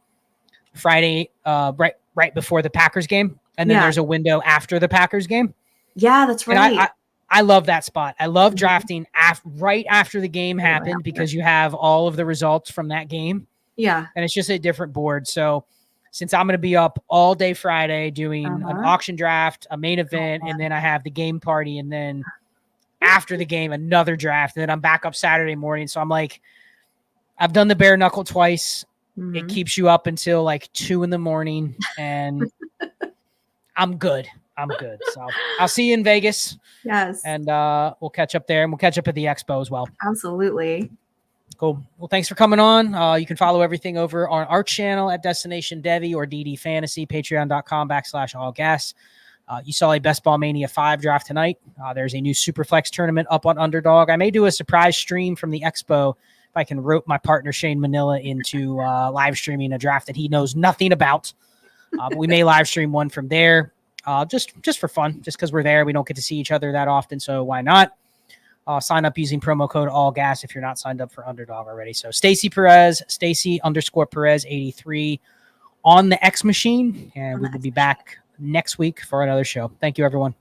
Friday, right before the Packers game. And then there's a window after the Packers game. Yeah, that's right. And I love that spot. I love drafting right after the game happened, because you have all of the results from that game. Yeah. And it's just a different board. So since I'm going to be up all day Friday doing an auction draft, a main event, and then I have the game party, and then after the game, another draft, and then I'm back up Saturday morning. So I'm like, I've done the bare knuckle twice. It keeps you up until like 2 a.m, and I'm good. So I'll see you in Vegas. Yes. And we'll catch up there, and we'll catch up at the expo as well. Absolutely. Cool. Well, thanks for coming on. You can follow everything over on our channel at Destination Devi or DD Fantasy, patreon.com/ALLGAS. You saw a Bestball Mania 5 draft tonight. There's a new Superflex tournament up on Underdog. I may do a surprise stream from the expo if I can rope my partner Shane Manila into live streaming a draft that he knows nothing about. But we may live stream one from there, just for fun, just because we're there. We don't get to see each other that often, so why not? Sign up using promo code ALLGAS if you're not signed up for Underdog already. So Stacy Perez, Stacy_Perez 83 on the X machine, and we will be back next week for another show. Thank you, everyone.